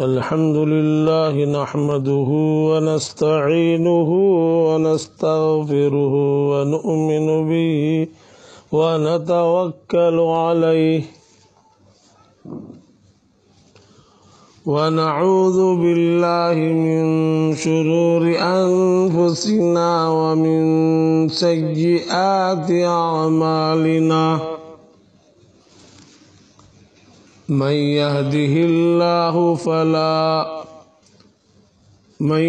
الحمد لله نحمده ونستعينه ونستغفره ونؤمن به ونتوكل عليه ونعوذ بالله من شرور أنفسنا ومن سيئات أعمالنا من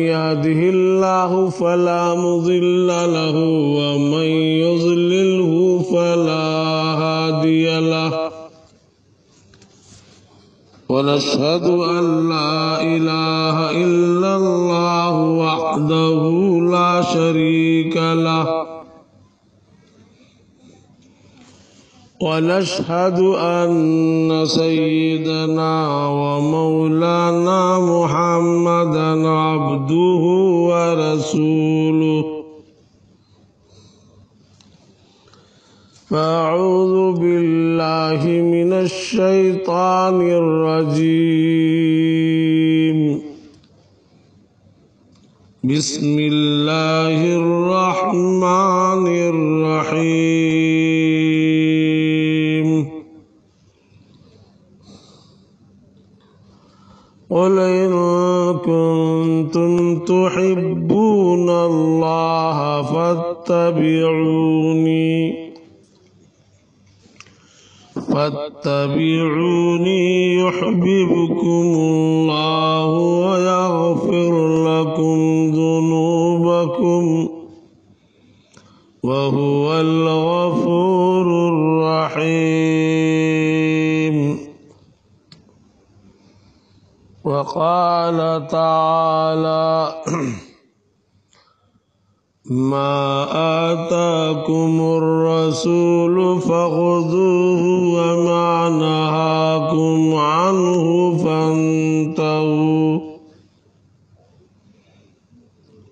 يهده الله فلا مضل له ومن يضلله فلا هادي له ونشهد أن لا إله إلا الله وحده لا شريك له ونشهد أن سيدنا ومولانا محمدا عبده ورسوله فأعوذ بالله من الشيطان الرجيم بسم الله الرحمن الرحيم قل إن كنتم تحبون الله فاتبعوني يحببكم الله ويغفر لكم ذنوبكم وهو الغفور الرحيم وقال تعالى ما آتاكم الرسول فخذوه وما نهاكم عنه فانتهوا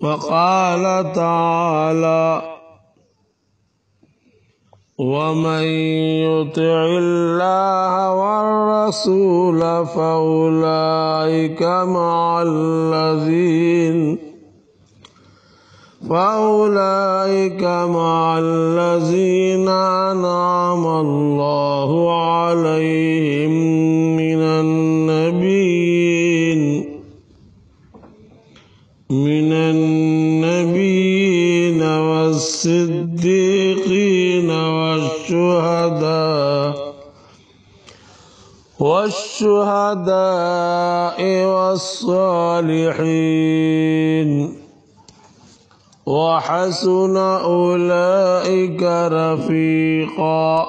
وقال تعالى ومن يطع الله والرسول فأولئك مع الذين أنعم الله عليهم من النبيين والصديقين والشهداء والصالحين وحسن أولئك رفيقا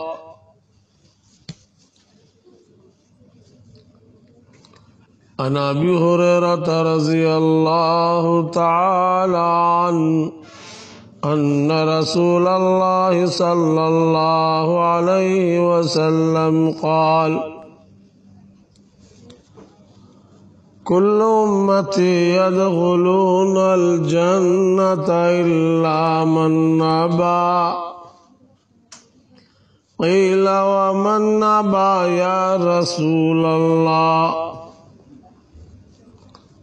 عن أبي هريرة رضي الله تعالى عنه أن رسول الله صلى الله عليه وسلم قال كل أمتي يدخلون الجنة إلا من أبى قيل ومن أبى يا رسول الله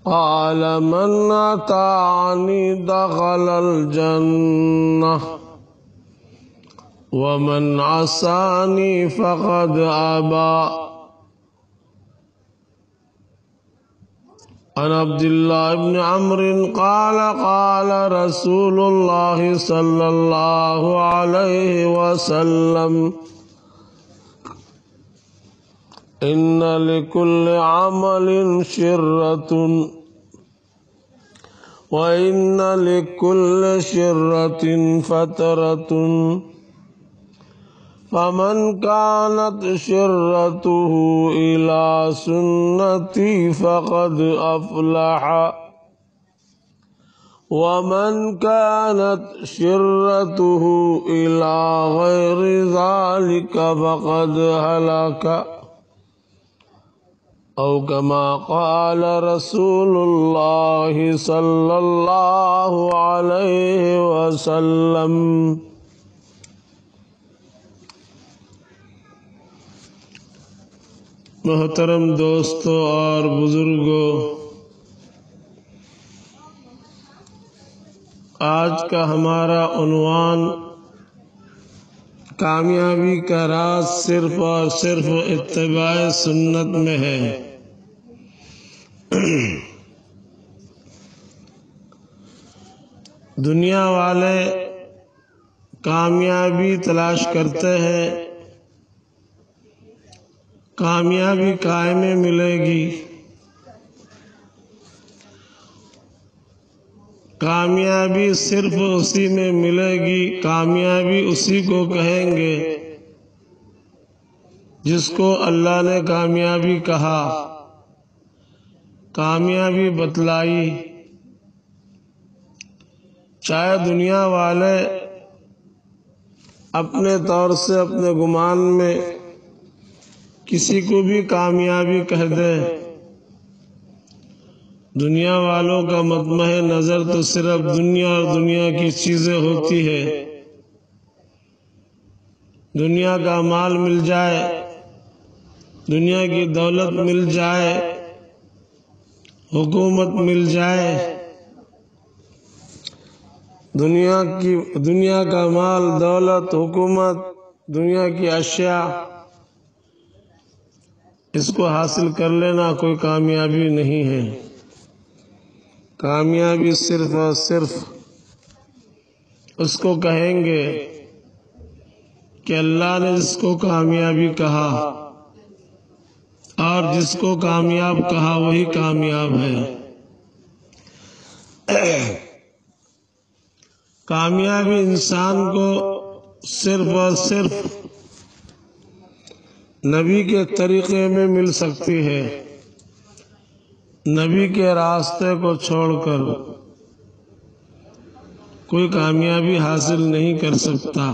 قال من أطاعني دخل الجنة ومن عصاني فقد أبى عن عبد الله بن عمرو قال قال رسول الله صلى الله عليه وسلم إن لكل عمل شرة وإن لكل شرة فترة فمن كانت شرته إلى سنتي فقد أفلح ومن كانت شرته إلى غير ذلك فقد هلك أو كما قال رسول الله صلى الله عليه وسلم محترم دوستوں اور بزرگوں، آج کا ہمارا عنوان کامیابی کا راز صرف اور صرف اتباع سنت میں ہے۔ دنیا والے کامیابی تلاش کرتے ہیں، کامیابی کائے میں ملے گی، کامیابی صرف اسی میں ملے گی، کامیابی اسی کو کہیں گے جس کو اللہ نے کامیابی کہا، کامیابی بتلائی۔ چاہے دنیا والے اپنے طور سے اپنے گمان میں کسی کو بھی کامیابی کہہ دے، دنیا والوں کا مطمع نظر تو صرف دنیا اور دنیا کی چیزیں ہوتی ہے۔ دنیا کا مال مل جائے، دنیا کی دولت مل جائے، حکومت مل جائے، دنیا کا مال، دولت، حکومت، دنیا کی اشیاء، اس کو حاصل کر لینا کوئی کامیابی نہیں ہے۔ کامیابی صرف اور صرف اس کو کہیں گے کہ اللہ نے جس کو کامیابی کہا اور جس کو کامیاب کہا وہی کامیاب ہے۔ کامیابی انسان کو صرف اور صرف نبی کے طریقے میں مل سکتی ہے، نبی کے راستے کو چھوڑ کر کوئی کامیابی حاصل نہیں کر سکتا۔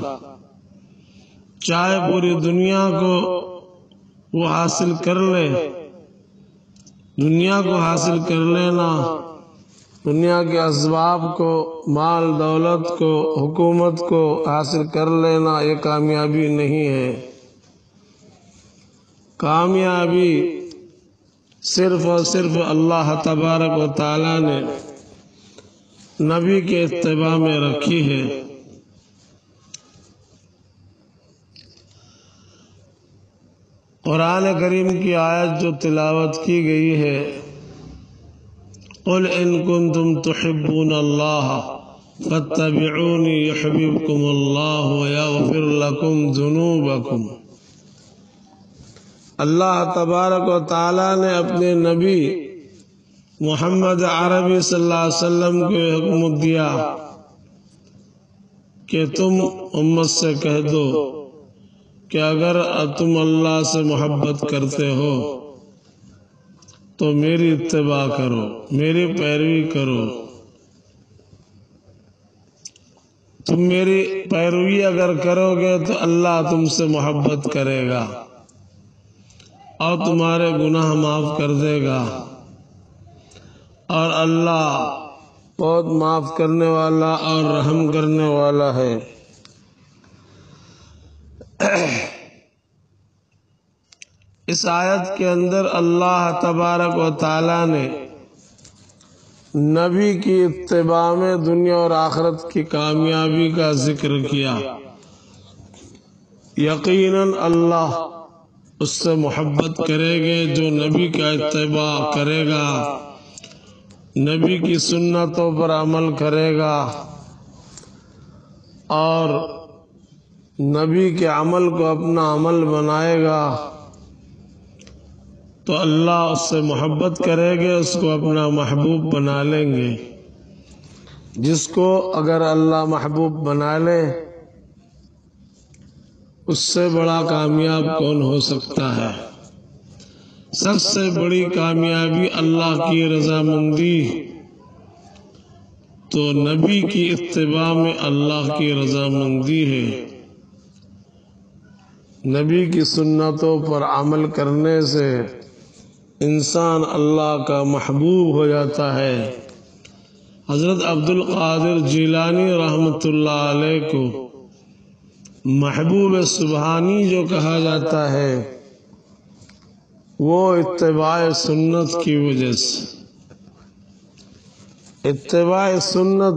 چاہے پوری دنیا کو وہ حاصل کر لے، دنیا کو حاصل کر لینا، دنیا کے اسباب کو، مال دولت کو، حکومت کو حاصل کر لینا، یہ کامیابی نہیں ہے۔ کامیابی صرف اور صرف اللہ تبارک و تعالی نے نبی کے اتباع میں رکھی ہے۔ قرآن کریم کی آیت جو تلاوت کی گئی ہے، قُلْ إِن كُنتُمْ تُحِبُّونَ اللَّهَ فَاتَّبِعُونِي يُحْبِبْكُمُ اللَّهُ وَيَغْفِرْ لَكُمْ ذُنُوبَكُمْ۔ اللہ تبارک و تعالیٰ نے اپنے نبی محمد عربی صلی اللہ علیہ وسلم کو حکم دیا کہ تم امت سے کہہ دو کہ اگر تم اللہ سے محبت کرتے ہو تو میری اتباع کرو، میری پیروی کرو۔ تم میری پیروی اگر کرو گے تو اللہ تم سے محبت کرے گا اور تمہارے گناہ معاف کر دے گا، اور اللہ بہت معاف کرنے والا اور رحم کرنے والا ہے۔ اس آیت کے اندر اللہ تبارک و تعالی نے نبی کی اتباع میں دنیا اور آخرت کی کامیابی کا ذکر کیا۔ یقیناً اللہ اس سے محبت کرے گے جو نبی کا اتباع کرے گا، نبی کی سنتوں پر عمل کرے گا اور نبی کے عمل کو اپنا عمل بنائے گا، تو اللہ اس سے محبت کرے گے، اس کو اپنا محبوب بنا لیں گے۔ جس کو اگر اللہ محبوب بنا لے، اس سے بڑا کامیاب کون ہو سکتا ہے؟ سب سے بڑی کامیابی اللہ کی رضامندی، تو نبی کی اتباع میں اللہ کی رضامندی ہے۔ نبی کی سنتوں پر عمل کرنے سے انسان اللہ کا محبوب ہو جاتا ہے۔ حضرت عبد القادر جیلانی رحمۃ اللہ علیہ کو محبوب سبحانی جو کہا جاتا ہے، وہ اتباع سنت کی وجہ سے، اتباع سنت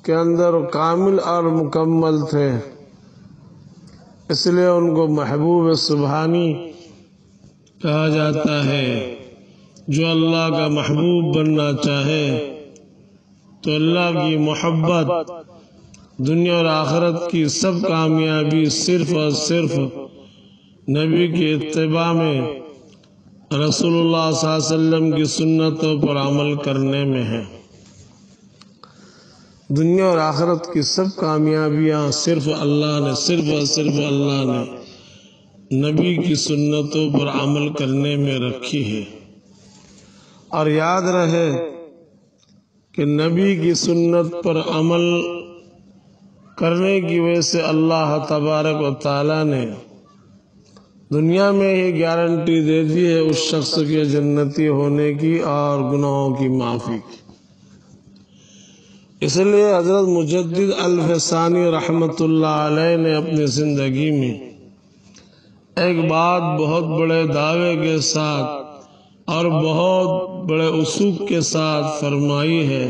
کے اندر کامل اور مکمل تھے، اس لیے ان کو محبوب سبحانی کہا جاتا ہے۔ جو اللہ کا محبوب بننا چاہے تو اللہ کی محبت، دنیا اور آخرت کی سب کامیابی صرف اور صرف نبی کی اتباع میں، رسول اللہ صلی اللہ علیہ وسلم کی سنتوں پر عمل کرنے میں ہے۔ دنیا اور آخرت کی سب کامیابیاں صرف اللہ نے، صرف اور صرف اللہ نے نبی کی سنتوں پر عمل کرنے میں رکھی ہے۔ اور یاد رہے کہ نبی کی سنت پر عمل کرنے کی وجہ سے اللہ تبارک و تعالیٰ نے دنیا میں ہی گارنٹی دے دی ہے اس شخص کے جنتی ہونے کی اور گناہوں کی معافی کی۔ اس لیے حضرت مجدد الفسانی رحمۃ اللہ علیہ نے اپنی زندگی میں ایک بات بہت بڑے دعوے کے ساتھ اور بہت بڑے اصول کے ساتھ فرمائی ہے۔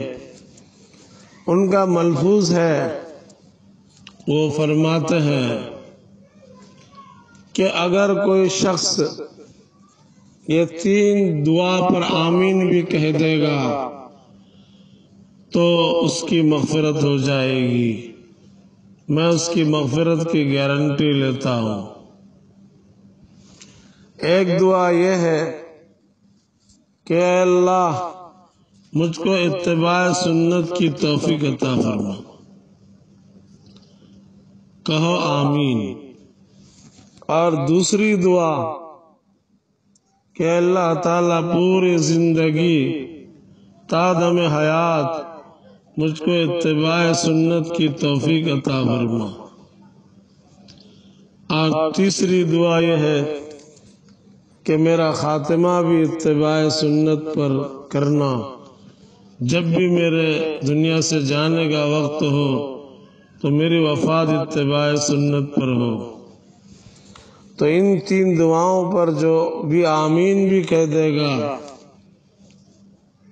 ان کا ملفوظ ہے، وہ فرماتے ہیں کہ اگر کوئی شخص یہ 3 دعا پر آمین بھی کہہ دے گا تو اس کی مغفرت ہو جائے گی۔ میں اس کی مغفرت کی گارنٹی لیتا ہوں۔ ایک دعا یہ ہے کہ اے اللہ مجھ کو اتباع سنت کی توفیق عطا فرما، کہو آمین۔ اور دوسری دعا کہ اللہ تعالیٰ پوری زندگی تا دم حیات مجھ کو اتباع سنت کی توفیق عطا فرما۔ اور تیسری دعا یہ ہے کہ میرا خاتمہ بھی اتباع سنت پر کرنا، جب بھی میرے دنیا سے جانے کا وقت ہو تو میری وفات اتباع سنت پر ہو۔ تو ان 3 دعاؤں پر جو بھی آمین بھی کہہ دے گا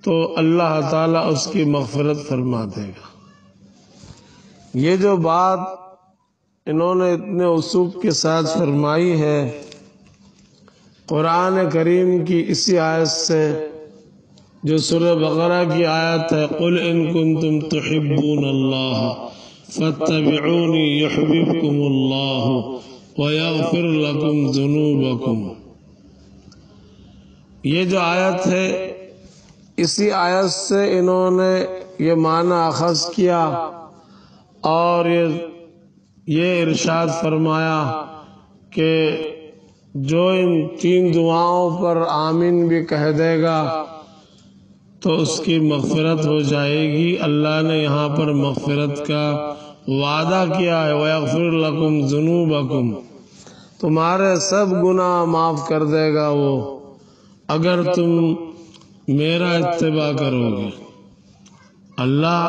تو اللہ تعالیٰ اس کی مغفرت فرما دے گا۔ یہ جو بات انہوں نے اتنے اصول کے ساتھ فرمائی ہے، قرآن کریم کی اسی آیت سے جو سورہ بقرہ کی آیت ہے، قُلْ إِن كُنتُمْ تُحِبُّونَ اللَّهَ فَاتَّبِعُونِي يُحْبِبْكُمُ اللَّهُ وَيَغْفِرْ لَكُمْ ذُنُوبَكُمْ۔ یہ جو آیت ہے، اسی آیت سے انہوں نے یہ معنی اخذ کیا اور یہ ارشاد فرمایا کہ جو ان 3 دعاؤں پر آمین بھی کہہ دے گا تو اس کی مغفرت ہو جائے گی۔ اللہ نے یہاں پر مغفرت کا وعدہ کیا ہے، وَيَغْفِرْ لَكُمْ ذُنُوبَكُمْ، تمہارے سب گناہ معاف کر دے گا وہ، اگر تم میرا اتباع کرو گے۔ اللہ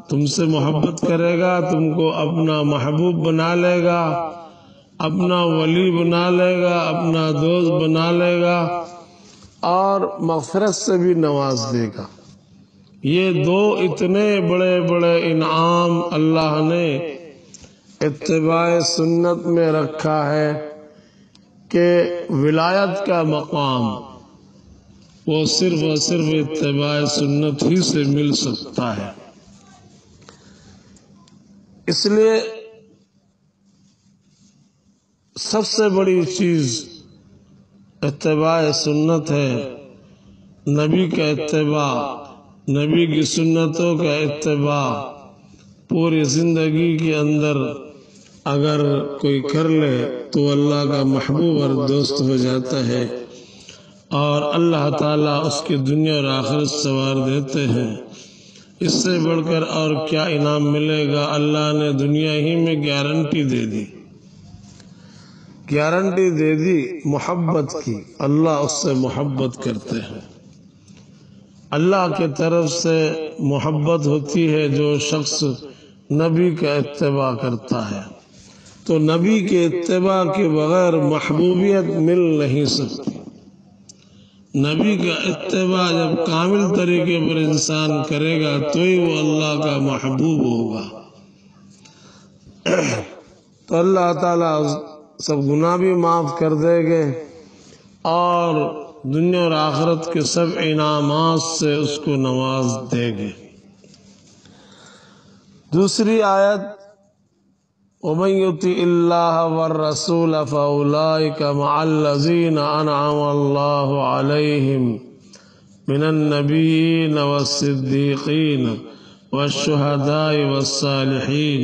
تم سے محبت کرے گا، تم کو اپنا محبوب بنا لے گا، اپنا ولی بنا لے گا، اپنا دوست بنا لے گا اور مغفرت سے بھی نواز دے گا۔ یہ 2 اتنے بڑے بڑے انعام اللہ نے اتباع سنت میں رکھا ہے کہ ولایت کا مقام وہ صرف اور صرف اتباع سنت ہی سے مل سکتا ہے۔ اس لیے سب سے بڑی چیز اتباع سنت ہے، نبی کا اتباع، نبی کی سنتوں کا اتباع پوری زندگی کے اندر اگر کوئی کر لے تو اللہ کا محبوب اور دوست ہو جاتا ہے، اور اللہ تعالیٰ اس کی دنیا اور آخرت سنوار دیتے ہیں۔ اس سے بڑھ کر اور کیا انعام ملے گا؟ اللہ نے دنیا ہی میں گارنٹی دے دی، گارنٹی دے دی محبت کی۔ اللہ اس سے محبت کرتے ہیں، اللہ کی طرف سے محبت ہوتی ہے جو شخص نبی کا اتباع کرتا ہے۔ تو نبی کے اتباع کے بغیر محبوبیت مل نہیں سکتی۔ نبی کا اتباع جب کامل طریقے پر انسان کرے گا تو ہی وہ اللہ کا محبوب ہوگا۔ تو اللہ تعالیٰ سب گناہ بھی معاف کر دے گے اور دنیا اور آخرت کے سب انعامات سے اس کو نواز دے گے۔ دوسری آیت وَمَن يُطِعِ اللَّهَ وَالرَّسُولَ فَأُولَٰئِكَ مَعَ الَّذِينَ أَنْعَمَ اللَّهُ عَلَيْهِمْ مِنَ النَّبِيِّينَ وَالصِّدِّيقِينَ وَالشُّهَدَاءِ وَالصَّالِحِينَ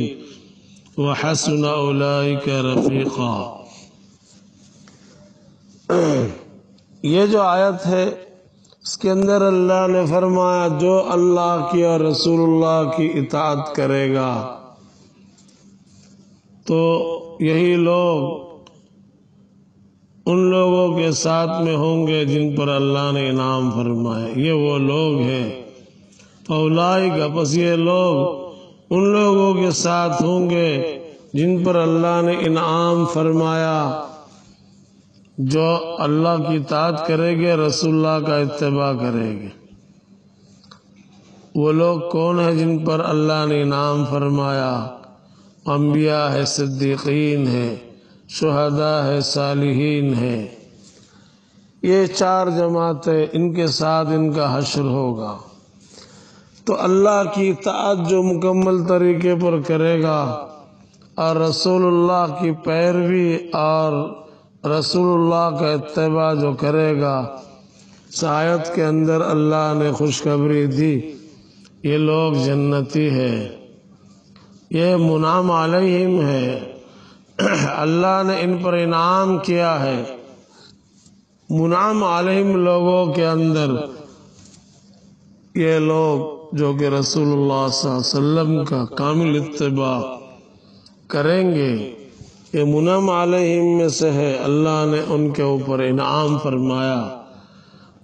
وَحَسُنَ أُولَٰئِكَ رَفِيقًا۔ یہ جو آیت ہے اس کے اندر اللہ نے فرمایا جو اللہ کی اور رسول اللہ کی اطاعت کرے گا تو یہی لوگ ان لوگوں کے ساتھ میں ہوں گے جن پر اللہ نے انعام فرمایا۔ یہ وہ لوگ ہیں اولئک، پس یہ لوگ ان لوگوں کے ساتھ ہوں گے جن پر اللہ نے انعام فرمایا، جو اللہ کی اطاعت کرے گے، رسول اللہ کا اتباع کرے گے۔ وہ لوگ کون ہیں جن پر اللہ نے انعام فرمایا؟ انبیاء ہے، صدیقین ہے، شہداء ہے، صالحین ہے۔ یہ چار جماعتیں، ان کے ساتھ ان کا حشر ہوگا۔ تو اللہ کی اطاعت جو مکمل طریقے پر کرے گا اور رسول اللہ کی پیروی اور رسول اللہ کا اتباع جو کرے گا، اس آیت کے اندر اللہ نے خوشخبری دی یہ لوگ جنتی ہے، یہ منعم علیہم ہے، اللہ نے ان پر انعام کیا ہے۔ منعم علیہم لوگوں کے اندر یہ لوگ جو کہ رسول اللہ صلی اللہ علیہ وسلم کا کامل اتباع کریں گے، یہ منعم علیہم میں سے ہے، اللہ نے ان کے اوپر انعام فرمایا۔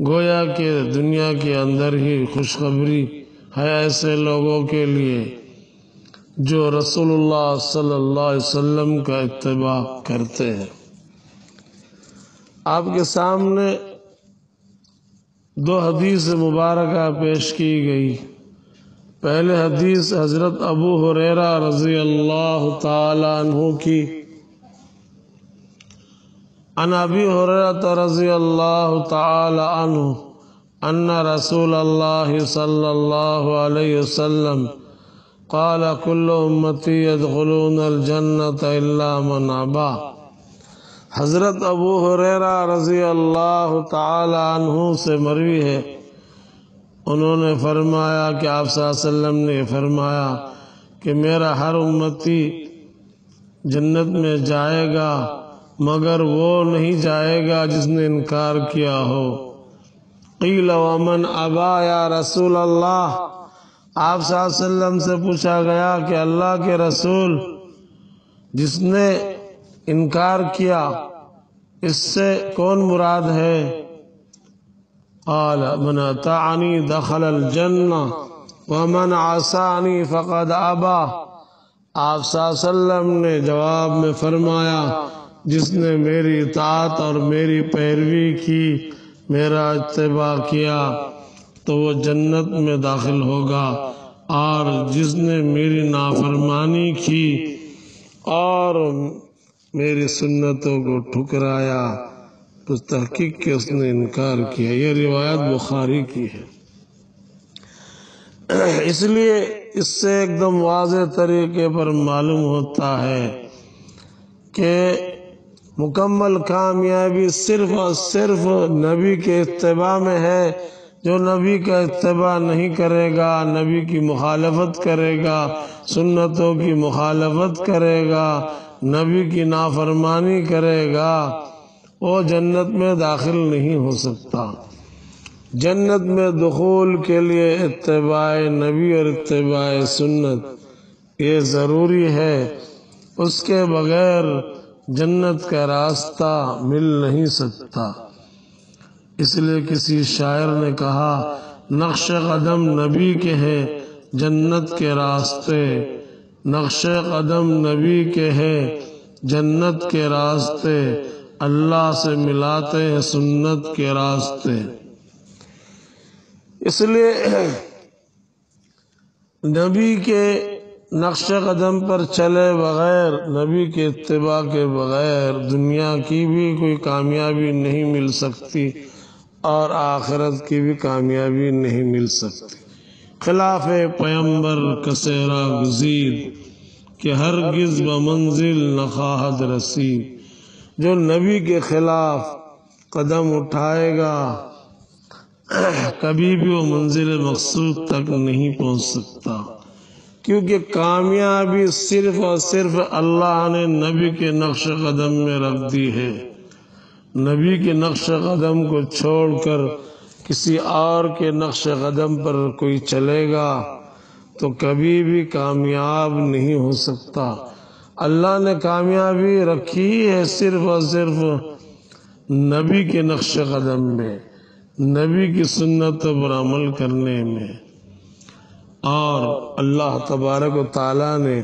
گویا کہ دنیا کے اندر ہی خوشخبری ہے ایسے لوگوں کے لیے جو رسول اللہ صلی اللہ علیہ وسلم کا اتباع کرتے ہیں۔ آپ کے سامنے دو حدیث مبارکہ پیش کی گئی۔ پہلے حدیث حضرت ابو ہریرہ رضی اللہ تعالی عنہ کی، عن ابی ہریرہ رضی اللہ تعالی عنہ ان رسول اللہ صلی اللہ علیہ وسلم قال كل امتی يدخلون الجنة الا من ابى۔ حضرت ابو ہریرہ رضی اللہ تعالی عنہ سے مروی ہے، انہوں نے فرمایا کہ آپ صلی اللہ علیہ وسلم نے فرمایا کہ میرا ہر امتی جنت میں جائے گا مگر وہ نہیں جائے گا جس نے انکار کیا ہو۔ قیل ومن ابا یا رسول اللہ، آپ صلی اللہ علیہ وسلم سے پوچھا گیا کہ اللہ کے رسول جس نے انکار کیا اس سے کون مراد ہے؟ قال من اطاعنی دخل الجنہ ومن عصانی فقد ابا۔ آپ صلی اللہ علیہ وسلم نے جواب میں فرمایا جس نے میری اطاعت اور میری پیروی کی، میرا اتباع کیا تو وہ جنت میں داخل ہوگا، اور جس نے میری نافرمانی کی اور میری سنتوں کو ٹھکرایا تو تحقیق کے اس نے انکار کیا۔ یہ روایت بخاری کی ہے۔ اس لیے اس سے ایک دم واضح طریقے پر معلوم ہوتا ہے کہ مکمل کامیابی صرف اور صرف نبی کے اتباع میں ہے۔ جو نبی کا اتباع نہیں کرے گا، نبی کی مخالفت کرے گا، سنتوں کی مخالفت کرے گا، نبی کی نافرمانی کرے گا، وہ جنت میں داخل نہیں ہو سکتا۔ جنت میں دخول کے لیے اتباع نبی اور اتباع سنت یہ ضروری ہے، اس کے بغیر جنت کا راستہ مل نہیں سکتا۔ اس لیے کسی شاعر نے کہا نقش قدم نبی کے ہیں جنت کے راستے، نقش قدم نبی کے ہیں جنت کے راستے، اللہ سے ملاتے ہیں سنت کے راستے۔ اس لیے نبی کے نقش قدم پر چلے بغیر، نبی کے اتباع کے بغیر دنیا کی بھی کوئی کامیابی نہیں مل سکتی اور آخرت کی بھی کامیابی نہیں مل سکتی۔ خلاف پیمبر کسیرا گزید کہ ہرگز بمنزل نخواہد رسید۔ جو نبی کے خلاف قدم اٹھائے گا کبھی بھی وہ منزل مقصود تک نہیں پہنچ سکتا، کیونکہ کامیابی صرف اور صرف اللہ نے نبی کے نقش قدم میں رکھ دی ہے۔ نبی کے نقش قدم کو چھوڑ کر کسی اور کے نقش قدم پر کوئی چلے گا تو کبھی بھی کامیاب نہیں ہو سکتا۔ اللہ نے کامیابی رکھی ہے صرف اور صرف نبی کے نقش قدم میں، نبی کی سنتوں پر عمل کرنے میں۔ اور اللہ تبارک و تعالیٰ نے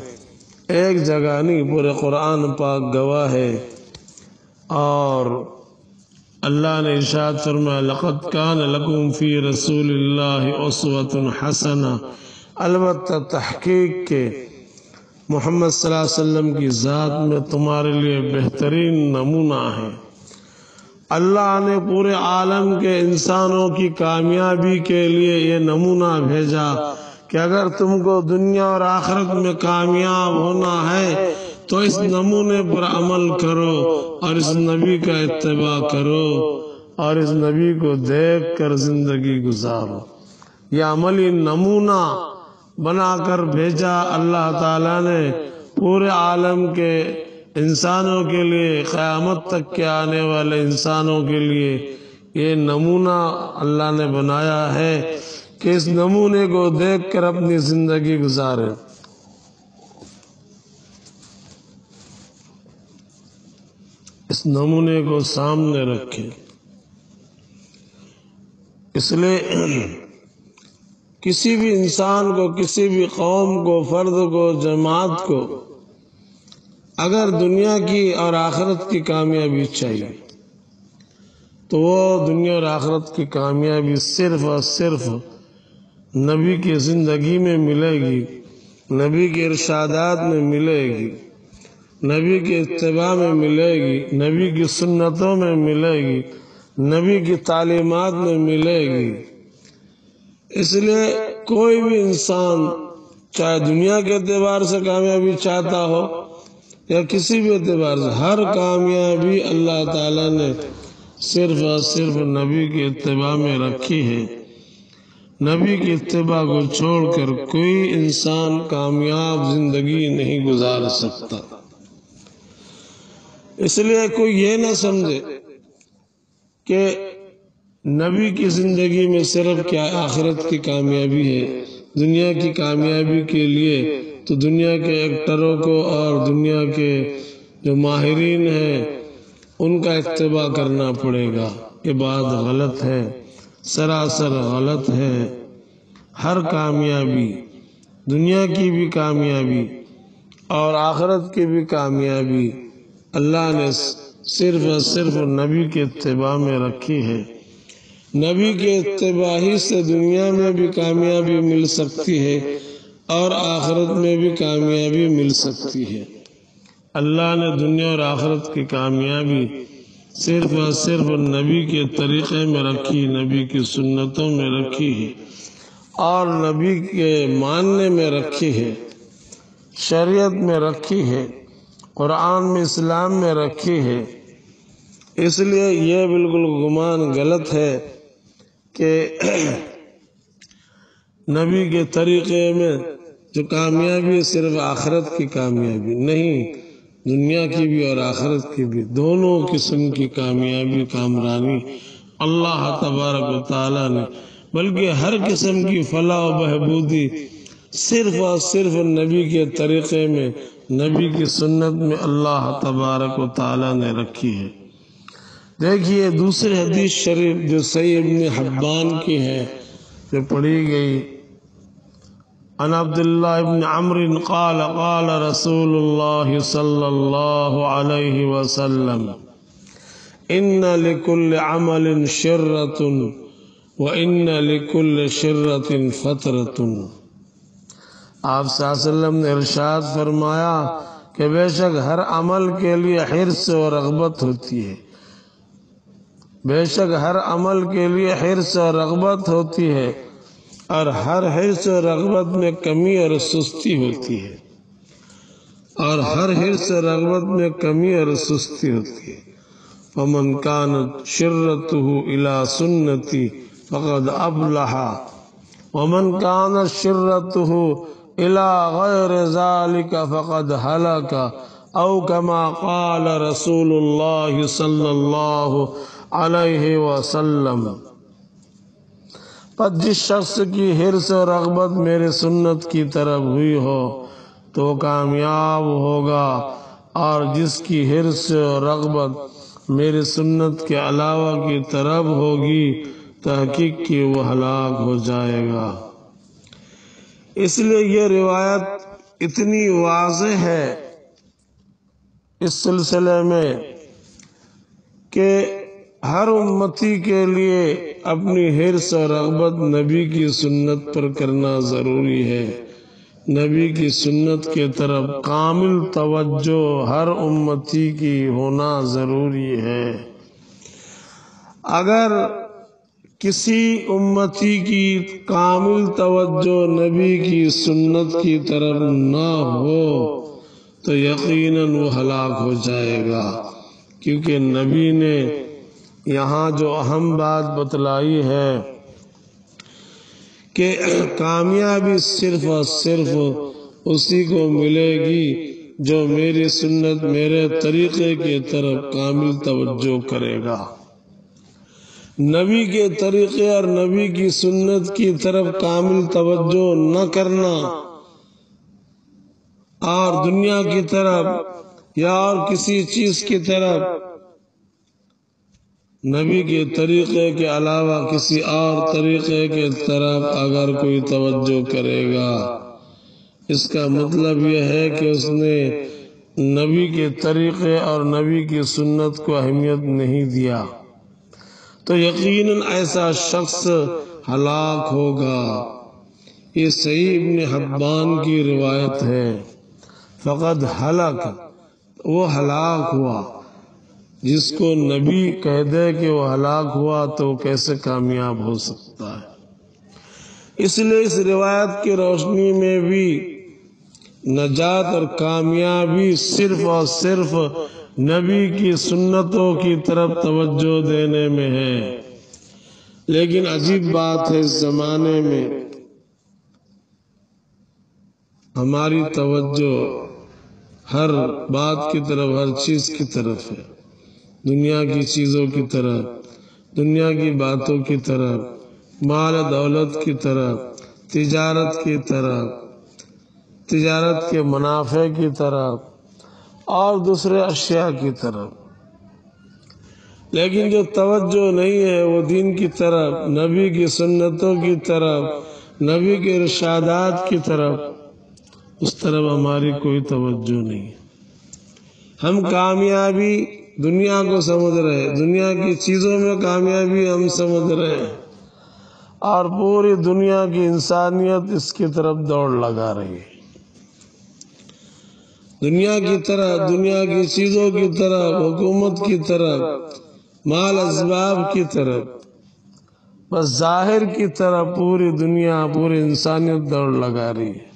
ایک جگہ نہیں پورے قرآن پاک گواہ ہے، اور اللہ نے ارشاد فرمایا لقد کان لکم فی رسول اللہ اسوۃ حسنہ۔ البتہ تحقیق کے محمد صلی اللہ علیہ وسلم کی ذات میں تمہارے لیے بہترین نمونہ ہے۔ اللہ نے پورے عالم کے انسانوں کی کامیابی کے لیے یہ نمونہ بھیجا کہ اگر تم کو دنیا اور آخرت میں کامیاب ہونا ہے تو اس نمونے پر عمل کرو اور اس نبی کا اتباع کرو اور اس نبی کو دیکھ کر زندگی گزارو۔ یہ عملی نمونہ بنا کر بھیجا اللہ تعالیٰ نے پورے عالم کے انسانوں کے لیے، قیامت تک کے آنے والے انسانوں کے لیے یہ نمونہ اللہ نے بنایا ہے کہ اس نمونے کو دیکھ کر اپنی زندگی گزارے۔ اس نمونے کو سامنے رکھے۔ اس لیے کسی بھی انسان کو، کسی بھی قوم کو، فرد کو، جماعت کو اگر دنیا کی اور آخرت کی کامیابی چاہیے تو وہ دنیا اور آخرت کی کامیابی صرف اور صرف نبی کی زندگی میں ملے گی، نبی کے ارشادات میں ملے گی، نبی کے اتباع میں ملے گی، نبی کی سنتوں میں ملے گی، نبی کی تعلیمات میں ملے گی۔ اس لیے کوئی بھی انسان چاہے دنیا کے اعتبار سے کامیابی چاہتا ہو یا کسی بھی اعتبار سے، ہر کامیابی اللہ تعالیٰ نے صرف اور صرف نبی کی اتباع میں رکھی ہے۔ نبی کی اتباع کو چھوڑ کر کوئی انسان کامیاب زندگی نہیں گزار سکتا۔ اس لیے کوئی یہ نہ سمجھے کہ نبی کی زندگی میں صرف کیا آخرت کی کامیابی ہے، دنیا کی کامیابی کے لیے تو دنیا کے ایکٹروں کو اور دنیا کے جو ماہرین ہیں ان کا اتباع کرنا پڑے گا۔ یہ بات غلط ہے، سراسر غلط ہے۔ ہر کامیابی، دنیا کی بھی کامیابی اور آخرت کی بھی کامیابی اللہ نے صرف اور صرف نبی کے اتباع میں رکھی ہے۔ نبی کے اتباع ہی سے دنیا میں بھی کامیابی مل سکتی ہے اور آخرت میں بھی کامیابی مل سکتی ہے۔ اللہ نے دنیا اور آخرت کی کامیابی صرف اور صرف نبی کے طریقے میں رکھی، نبی کی سنتوں میں رکھی ہے اور نبی کے ماننے میں رکھی ہے، شریعت میں رکھی ہے، قرآن میں، اسلام میں رکھی ہے۔ اس لیے یہ بالکل گمان غلط ہے کہ نبی کے طریقے میں جو کامیابی صرف آخرت کی کامیابی نہیں، دنیا کی بھی اور آخرت کی بھی، دونوں قسم کی کامیابی، کامرانی اللہ تبارک و تعالیٰ نے، بلکہ ہر قسم کی فلاح و بہبودی صرف اور صرف نبی کے طریقے میں، نبی کی سنت میں اللہ تبارک و تعالیٰ نے رکھی ہے۔ دیکھیے دوسری حدیث شریف جو صحیح ابن حبان کی ہے، جو پڑھی گئی، عن عبداللہ ابن عمرو قال قال رسول اللہ صلی اللہ علیہ وسلم ان لکل عمل شرۃ وان لکل شرۃ فترۃ۔ آپ صلی اللہ علیہ وسلم نے ارشاد فرمایا کہ بے شک ہر عمل کے لیے حرص و رغبت ہوتی ہے، بے شک ہر عمل کے لیے حرص و رغبت ہوتی ہے، اور ہر حرص و رغبت میں کمی اور سستی ہوتی ہے، اور ہر حرص و رغبت میں کمی اور سستی ہوتی ہے۔ فمن كانت شرته الى سنتی فقد افلح ومن كانت شرته الى غیر ذلك فقد هلك او كما قال رسول اللہ صلی اللہ علیہ وسلم۔ پس جس شخص کی حرص و رغبت میرے سنت کی طرف ہوئی ہو تو وہ کامیاب ہوگا، اور جس کی حرص و رغبت میرے سنت کے علاوہ کی طرف ہوگی تحقیق کہ وہ ہلاک ہو جائے گا۔ اس لیے یہ روایت اتنی واضح ہے اس سلسلے میں کہ ہر امتی کے لیے اپنی حرص و رغبت نبی کی سنت پر کرنا ضروری ہے، نبی کی سنت کی طرف کامل توجہ ہر امتی کی ہونا ضروری ہے۔ اگر کسی امتی کی کامل توجہ نبی کی سنت کی طرف نہ ہو تو یقیناً وہ ہلاک ہو جائے گا، کیونکہ نبی نے یہاں جو اہم بات بتلائی ہے کہ کامیابی صرف اور صرف اسی کو ملے گی جو میری سنت میرے طریقے کی طرف کامل توجہ کرے گا۔ نبی کے طریقے اور نبی کی سنت کی طرف کامل توجہ نہ کرنا اور دنیا کی طرف یا اور کسی چیز کی طرف نبی کے طریقے کے علاوہ کسی اور طریقے کے طرف اگر کوئی توجہ کرے گا، اس کا مطلب یہ ہے کہ اس نے نبی کے طریقے اور نبی کی سنت کو اہمیت نہیں دیا، تو یقیناً ایسا شخص ہلاک ہوگا۔ یہ صحیح ابن حبان کی روایت ہے، فقد ہلک، وہ ہلاک ہوا۔ جس کو نبی کہہ دے کہ وہ ہلاک ہوا تو کیسے کامیاب ہو سکتا ہے؟ اس لیے اس روایت کی روشنی میں بھی نجات اور کامیابی صرف اور صرف نبی کی سنتوں کی طرف توجہ دینے میں ہے۔ لیکن عجیب بات ہے، اس زمانے میں ہماری توجہ ہر بات کی طرف، ہر چیز کی طرف ہے، دنیا کی چیزوں کی طرف، دنیا کی باتوں کی طرف، مال دولت کی طرف، تجارت کی طرف، تجارت کے منافع کی طرف اور دوسرے اشیاء کی طرف۔ لیکن جو توجہ نہیں ہے وہ دین کی طرف، نبی کی سنتوں کی طرف، نبی کے ارشادات کی طرف، اس طرف ہماری کوئی توجہ نہیں ہے۔ ہم کامیابی دنیا کو سمجھ رہے ہیں، دنیا کی چیزوں میں کامیابی ہم سمجھ رہے ہیں، اور پوری دنیا کی انسانیت اس کی طرف دوڑ لگا رہی ہے، دنیا کی طرف، دنیا کی چیزوں کی طرف، حکومت کی طرف، مال اسباب کی طرف، بس ظاہر کی طرف پوری دنیا، پوری انسانیت دوڑ لگا رہی ہے۔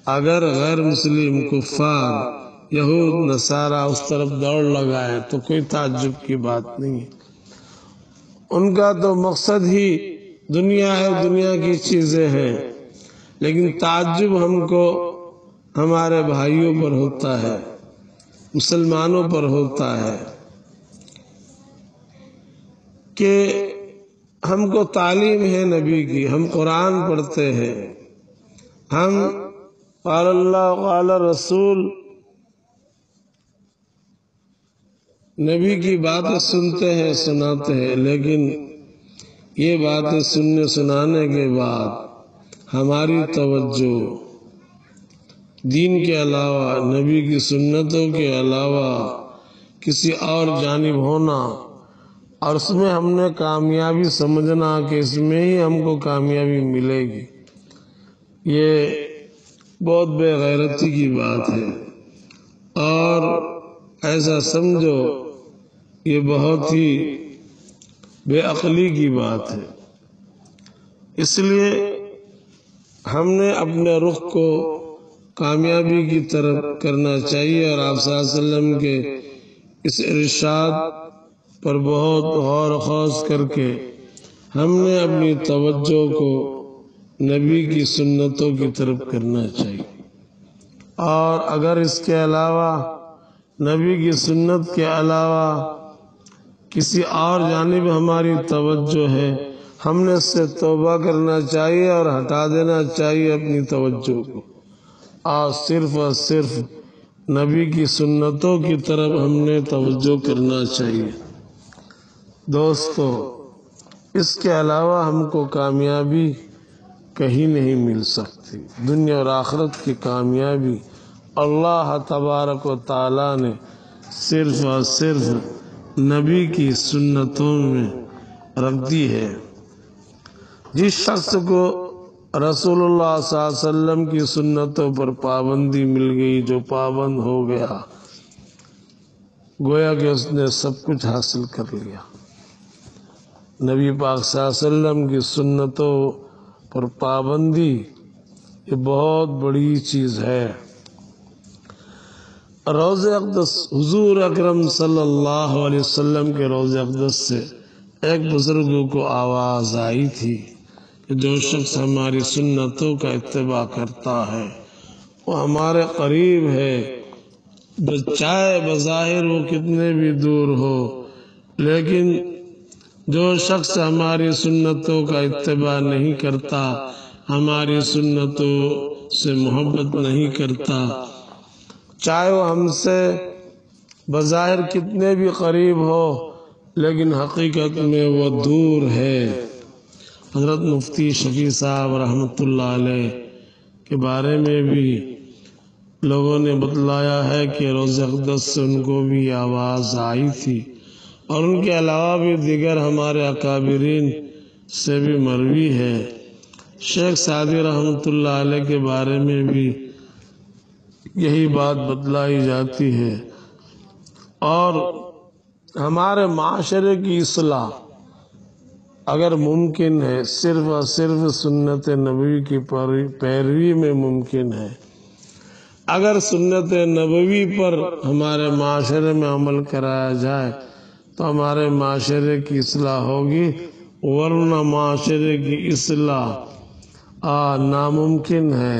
اگر غیر مسلم، کفار، یہود، نصارہ اس طرف دوڑ لگائے تو کوئی تعجب کی بات نہیں ہے، ان کا تو مقصد ہی دنیا ہے، دنیا کی چیزیں ہیں۔ لیکن تعجب ہم کو ہمارے بھائیوں پر ہوتا ہے، مسلمانوں پر ہوتا ہے کہ ہم کو تعلیم ہے نبی کی، ہم قرآن پڑھتے ہیں، ہم قال اللہ قال رسول نبی کی باتیں سنتے ہیں، سناتے ہیں، لیکن یہ باتیں سننے سنانے کے بعد ہماری توجہ دین کے علاوہ، نبی کی سنتوں کے علاوہ کسی اور جانب ہونا اور اس میں ہم نے کامیابی سمجھنا کہ اس میں ہی ہم کو کامیابی ملے گی، یہ بہت بے غیرتی کی بات ہے، اور ایسا سمجھو یہ بہت ہی بے عقلی کی بات ہے۔ اس لیے ہم نے اپنے رخ کو کامیابی کی طرف کرنا چاہیے، اور آپ صلی اللہ علیہ وسلم کے اس ارشاد پر بہت غور و خوض کر کے ہم نے اپنی توجہ کو نبی کی سنتوں کی طرف کرنا چاہیے، اور اگر اس کے علاوہ نبی کی سنت کے علاوہ کسی اور جانب ہماری توجہ ہے، ہم نے اس سے توبہ کرنا چاہیے اور ہٹا دینا چاہیے اپنی توجہ کو، اور صرف نبی کی سنتوں کی طرف ہم نے توجہ کرنا چاہیے۔ دوستو، اس کے علاوہ ہم کو کامیابی کہیں نہیں مل سکتی۔ دنیا اور آخرت کی کامیابی اللہ تبارک و تعالیٰ نے صرف اور صرف نبی کی سنتوں میں رکھ دی ہے۔ جس شخص کو رسول اللہ صلی اللہ علیہ وسلم کی سنتوں پر پابندی مل گئی، جو پابند ہو گیا، گویا کہ اس نے سب کچھ حاصل کر لیا۔ نبی پاک صلی اللہ علیہ وسلم کی سنتوں پر پابندی یہ بہت بڑی چیز ہے۔ روضہ اقدس حضور اکرم صلی اللہ علیہ وسلم کے روضہ اقدس سے ایک بزرگوں کو آواز آئی تھی کہ جو شخص ہماری سنتوں کا اتباع کرتا ہے وہ ہمارے قریب ہے، چاہے بظاہر وہ کتنے بھی دور ہو، لیکن جو شخص ہماری سنتوں کا اتباع نہیں کرتا، ہماری سنتوں سے محبت نہیں کرتا، چاہے وہ ہم سے بظاہر کتنے بھی قریب ہو لیکن حقیقت میں وہ دور ہے۔ حضرت مفتی شفیع صاحب رحمۃ اللہ علیہ کے بارے میں بھی لوگوں نے بتلایا ہے کہ روضہ اقدس سے ان کو بھی آواز آئی تھی، اور ان کے علاوہ بھی دیگر ہمارے اکابرین سے بھی مروی ہے۔ شیخ سعدی رحمۃ اللہ علیہ کے بارے میں بھی یہی بات بتلائی جاتی ہے، اور ہمارے معاشرے کی اصلاح اگر ممکن ہے صرف اور صرف سنت نبوی کی پیروی میں ممکن ہے۔ اگر سنت نبوی پر ہمارے معاشرے میں عمل کرایا جائے تو ہمارے معاشرے کی اصلاح ہوگی، ورنہ معاشرے کی اصلاح ناممکن ہے،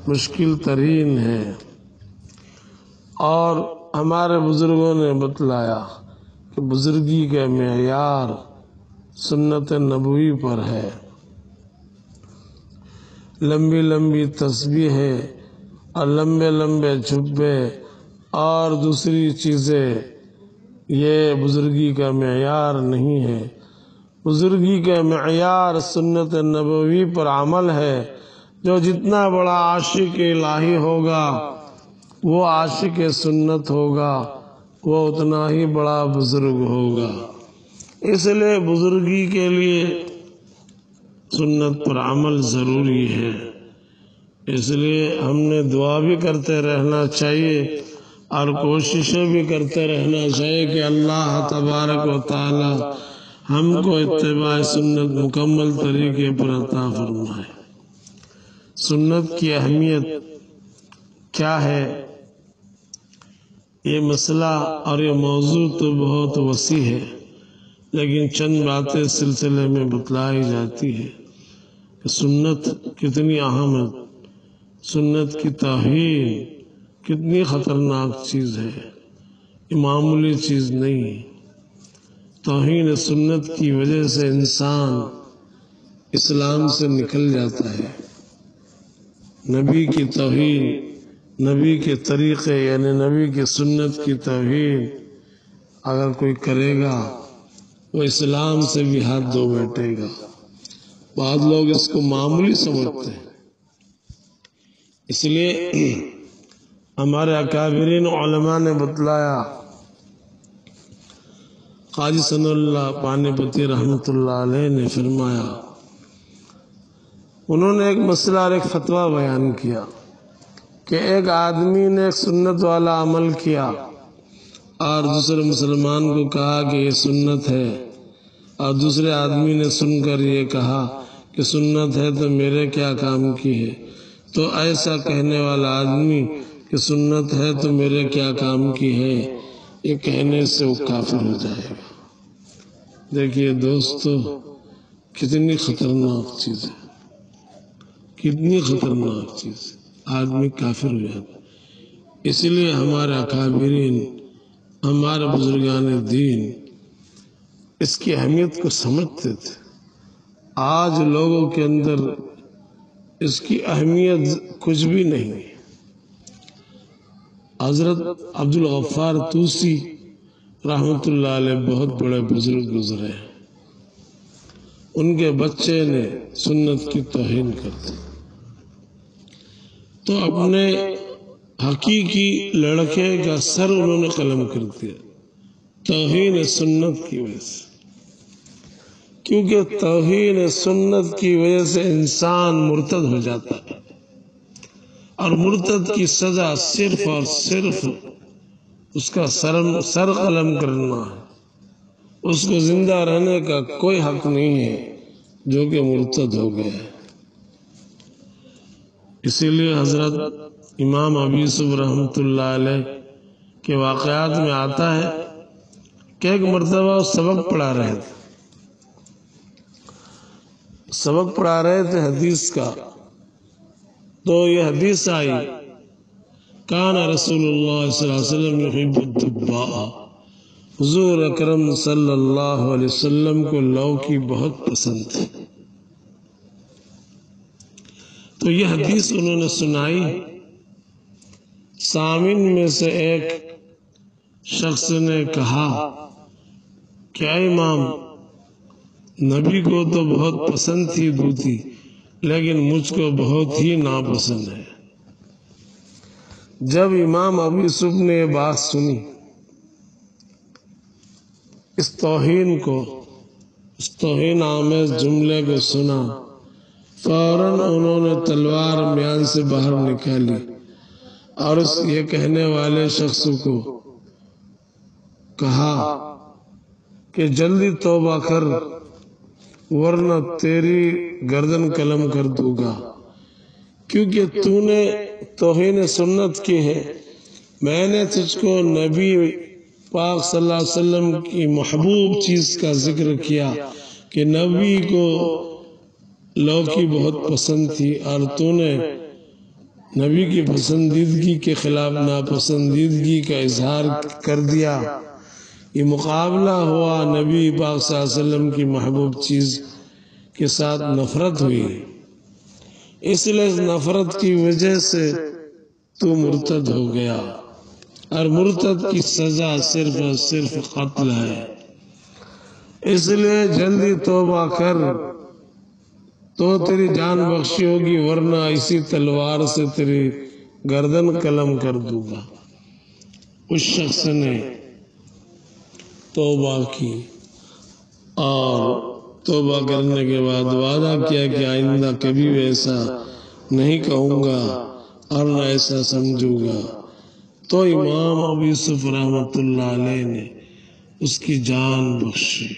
مشکل ترین ہے۔ اور ہمارے بزرگوں نے بتلایا کہ بزرگی کا معیار سنت نبوی پر ہے۔ لمبی لمبی تسبیحیں اور لمبے لمبے جھبے اور دوسری چیزیں یہ بزرگی کا معیار نہیں ہے۔ بزرگی کا معیار سنت نبوی پر عمل ہے۔ جو جتنا بڑا عاشق الہی ہوگا، وہ عاشق سنت ہوگا، وہ اتنا ہی بڑا بزرگ ہوگا۔ اس لیے بزرگی کے لیے سنت پر عمل ضروری ہے۔ اس لیے ہم نے دعا بھی کرتے رہنا چاہیے اور کوششیں بھی کرتے رہنا چاہیے کہ اللہ تبارک و تعالی ہم کو اتباع سنت مکمل طریقے پر عطا فرمائے۔ سنت کی اہمیت کیا ہے؟ یہ مسئلہ اور یہ موضوع تو بہت وسیع ہے، لیکن چند باتیں اس سلسلے میں بتلائی جاتی ہے کہ سنت کتنی اہم ہے، سنت کی توہین کتنی خطرناک چیز ہے، یہ معمولی چیز نہیں ہے۔ توہین سنت کی وجہ سے انسان اسلام سے نکل جاتا ہے۔ نبی کی توہین، نبی کے طریقے یعنی نبی کی سنت کی توہین اگر کوئی کرے گا وہ اسلام سے بھی ہاتھ دھو بیٹھے گا۔ بعض لوگ اس کو معمولی سمجھتے ہیں، اس لیے ہمارے اکابرین علماء نے بتلایا قاضی ثناء اللہ پانی پتی رحمۃ اللہ علیہ نے فرمایا، انہوں نے ایک مسئلہ اور ایک فتویٰ بیان کیا کہ ایک آدمی نے ایک سنت والا عمل کیا اور دوسرے مسلمان کو کہا کہ یہ سنت ہے، اور دوسرے آدمی نے سن کر یہ کہا کہ سنت ہے تو میرے کیا کام کی ہے، تو ایسا کہنے والا آدمی کہ سنت ہے تو میرے کیا کام کی ہے، یہ کہنے سے وہ کافر ہو جائے گا۔ دیکھیے دوستو، کتنی خطرناک چیز ہے، کتنی خطرناک چیز ہے، آدمی کافر ہو جاتا ہے۔ اس لیے ہمارے اکابرین، ہمارے بزرگان دین اس کی اہمیت کو سمجھتے تھے۔ آج لوگوں کے اندر اس کی اہمیت کچھ بھی نہیں ہے۔ حضرت عبدالغفار طوسی رحمۃ اللہ علیہ بہت بڑے بزرگ گزرے ہیں، ان کے بچے نے سنت کی توہین کر دی تو اپنے حقیقی لڑکے کا سر انہوں نے قلم کر دیا توہین سنت کی وجہ سے، کیونکہ توہین سنت کی وجہ سے انسان مرتد ہو جاتا ہے، اور مرتد کی سزا صرف اور صرف اس کا سر قلم کرنا ہے، اس کو زندہ رہنے کا کوئی حق نہیں ہے جو کہ مرتد ہو گیا ہے۔ اسی لیے حضرت امام ابی یوسف رحمۃ اللہ علیہ کے واقعات میں آتا ہے کہ ایک مرتبہ سبق پڑھا رہے تھے حدیث کا، تو یہ حدیث آئی، کان رسول اللہ صلی اللہ علیہ وسلم یحب الدباء، حضور اکرم صلی اللہ علیہ وسلم کو لوکی بہت پسند تھی۔ تو یہ حدیث انہوں نے سنائی، سامعین میں سے ایک شخص نے کہا کہ اے امام، نبی کو تو بہت پسند تھی دودھی، لیکن مجھ کو بہت ہی ناپسند ہے۔ جب امام ابو یوسف نے یہ بات سنی، اس توہین آمیز جملے کو سنا، فوراً انہوں نے تلوار میان سے باہر نکالی اور اس یہ کہنے والے شخص کو کہا کہ جلدی توبہ کر ورنہ تیری گردن قلم کر دوں گا، کیونکہ تو نے توہین سنت کی ہے۔ میں نے تجھ کو نبی پاک صلی اللہ علیہ وسلم کی محبوب چیز کا ذکر کیا کہ نبی کو لوکی بہت پسند تھی، اور تو نے نبی کی پسندیدگی کے خلاف ناپسندیدگی کا اظہار کر دیا۔ یہ مقابلہ ہوا، نبی پاک صلی اللہ علیہ وسلم کی محبوب چیز کے ساتھ نفرت ہوئی، اس لیے نفرت کی وجہ سے تو مرتد ہو گیا، اور مرتد کی سزا صرف اور صرف قتل ہے۔ اس لیے جلدی توبہ کر تو تیری جان بخشی ہوگی، ورنہ اسی تلوار سے تیری گردن قلم کر دوں گا۔ اس شخص نے توبہ کی اور توبہ کرنے کے بعد وعدہ کیا کہ آئندہ کبھی ایسا نہیں کہوں گا اور نہ ایسا سمجھوں گا۔ تو امام ابو یوسف رحمۃ اللہ علیہ نے اس کی جان بخشی۔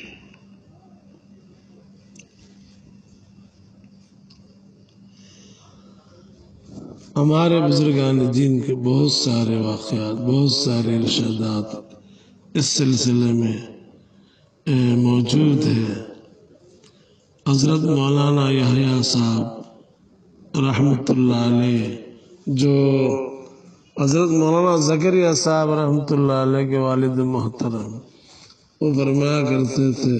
ہمارے بزرگان دین کے بہت سارے واقعات، بہت سارے ارشادات اس سلسلے میں موجود ہیں۔ حضرت مولانا یحییٰ صاحب رحمۃ اللہ علیہ، جو حضرت مولانا زکریا صاحب رحمۃ اللہ علیہ کے والد محترم، وہ فرمایا کرتے تھے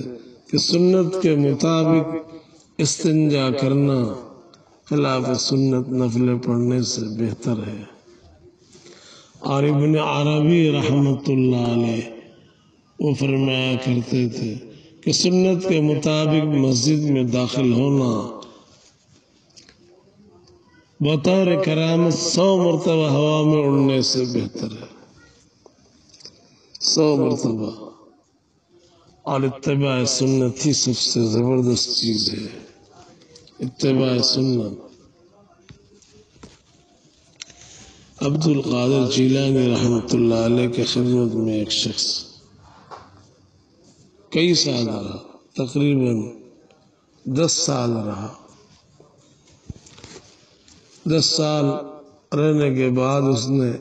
کہ سنت کے مطابق استنجا کرنا خلاف سنت نفل پڑھنے سے بہتر ہے۔ اور ابن عربی رحمۃ اللہ علیہ وہ فرمایا کرتے تھے کہ سنت کے مطابق مسجد میں داخل ہونا بطور کرامت 100 مرتبہ ہوا میں اڑنے سے بہتر ہے، 100 مرتبہ۔ اور اتباع سنت ہی سب سے زبردست چیز ہے، اتباع سنت۔ عبد القادر جیلانی رحمۃ اللہ علیہ کے خدمت میں ایک شخص کئی سال رہا، تقریباً 10 سال رہا۔ 10 سال رہنے کے بعد اس نے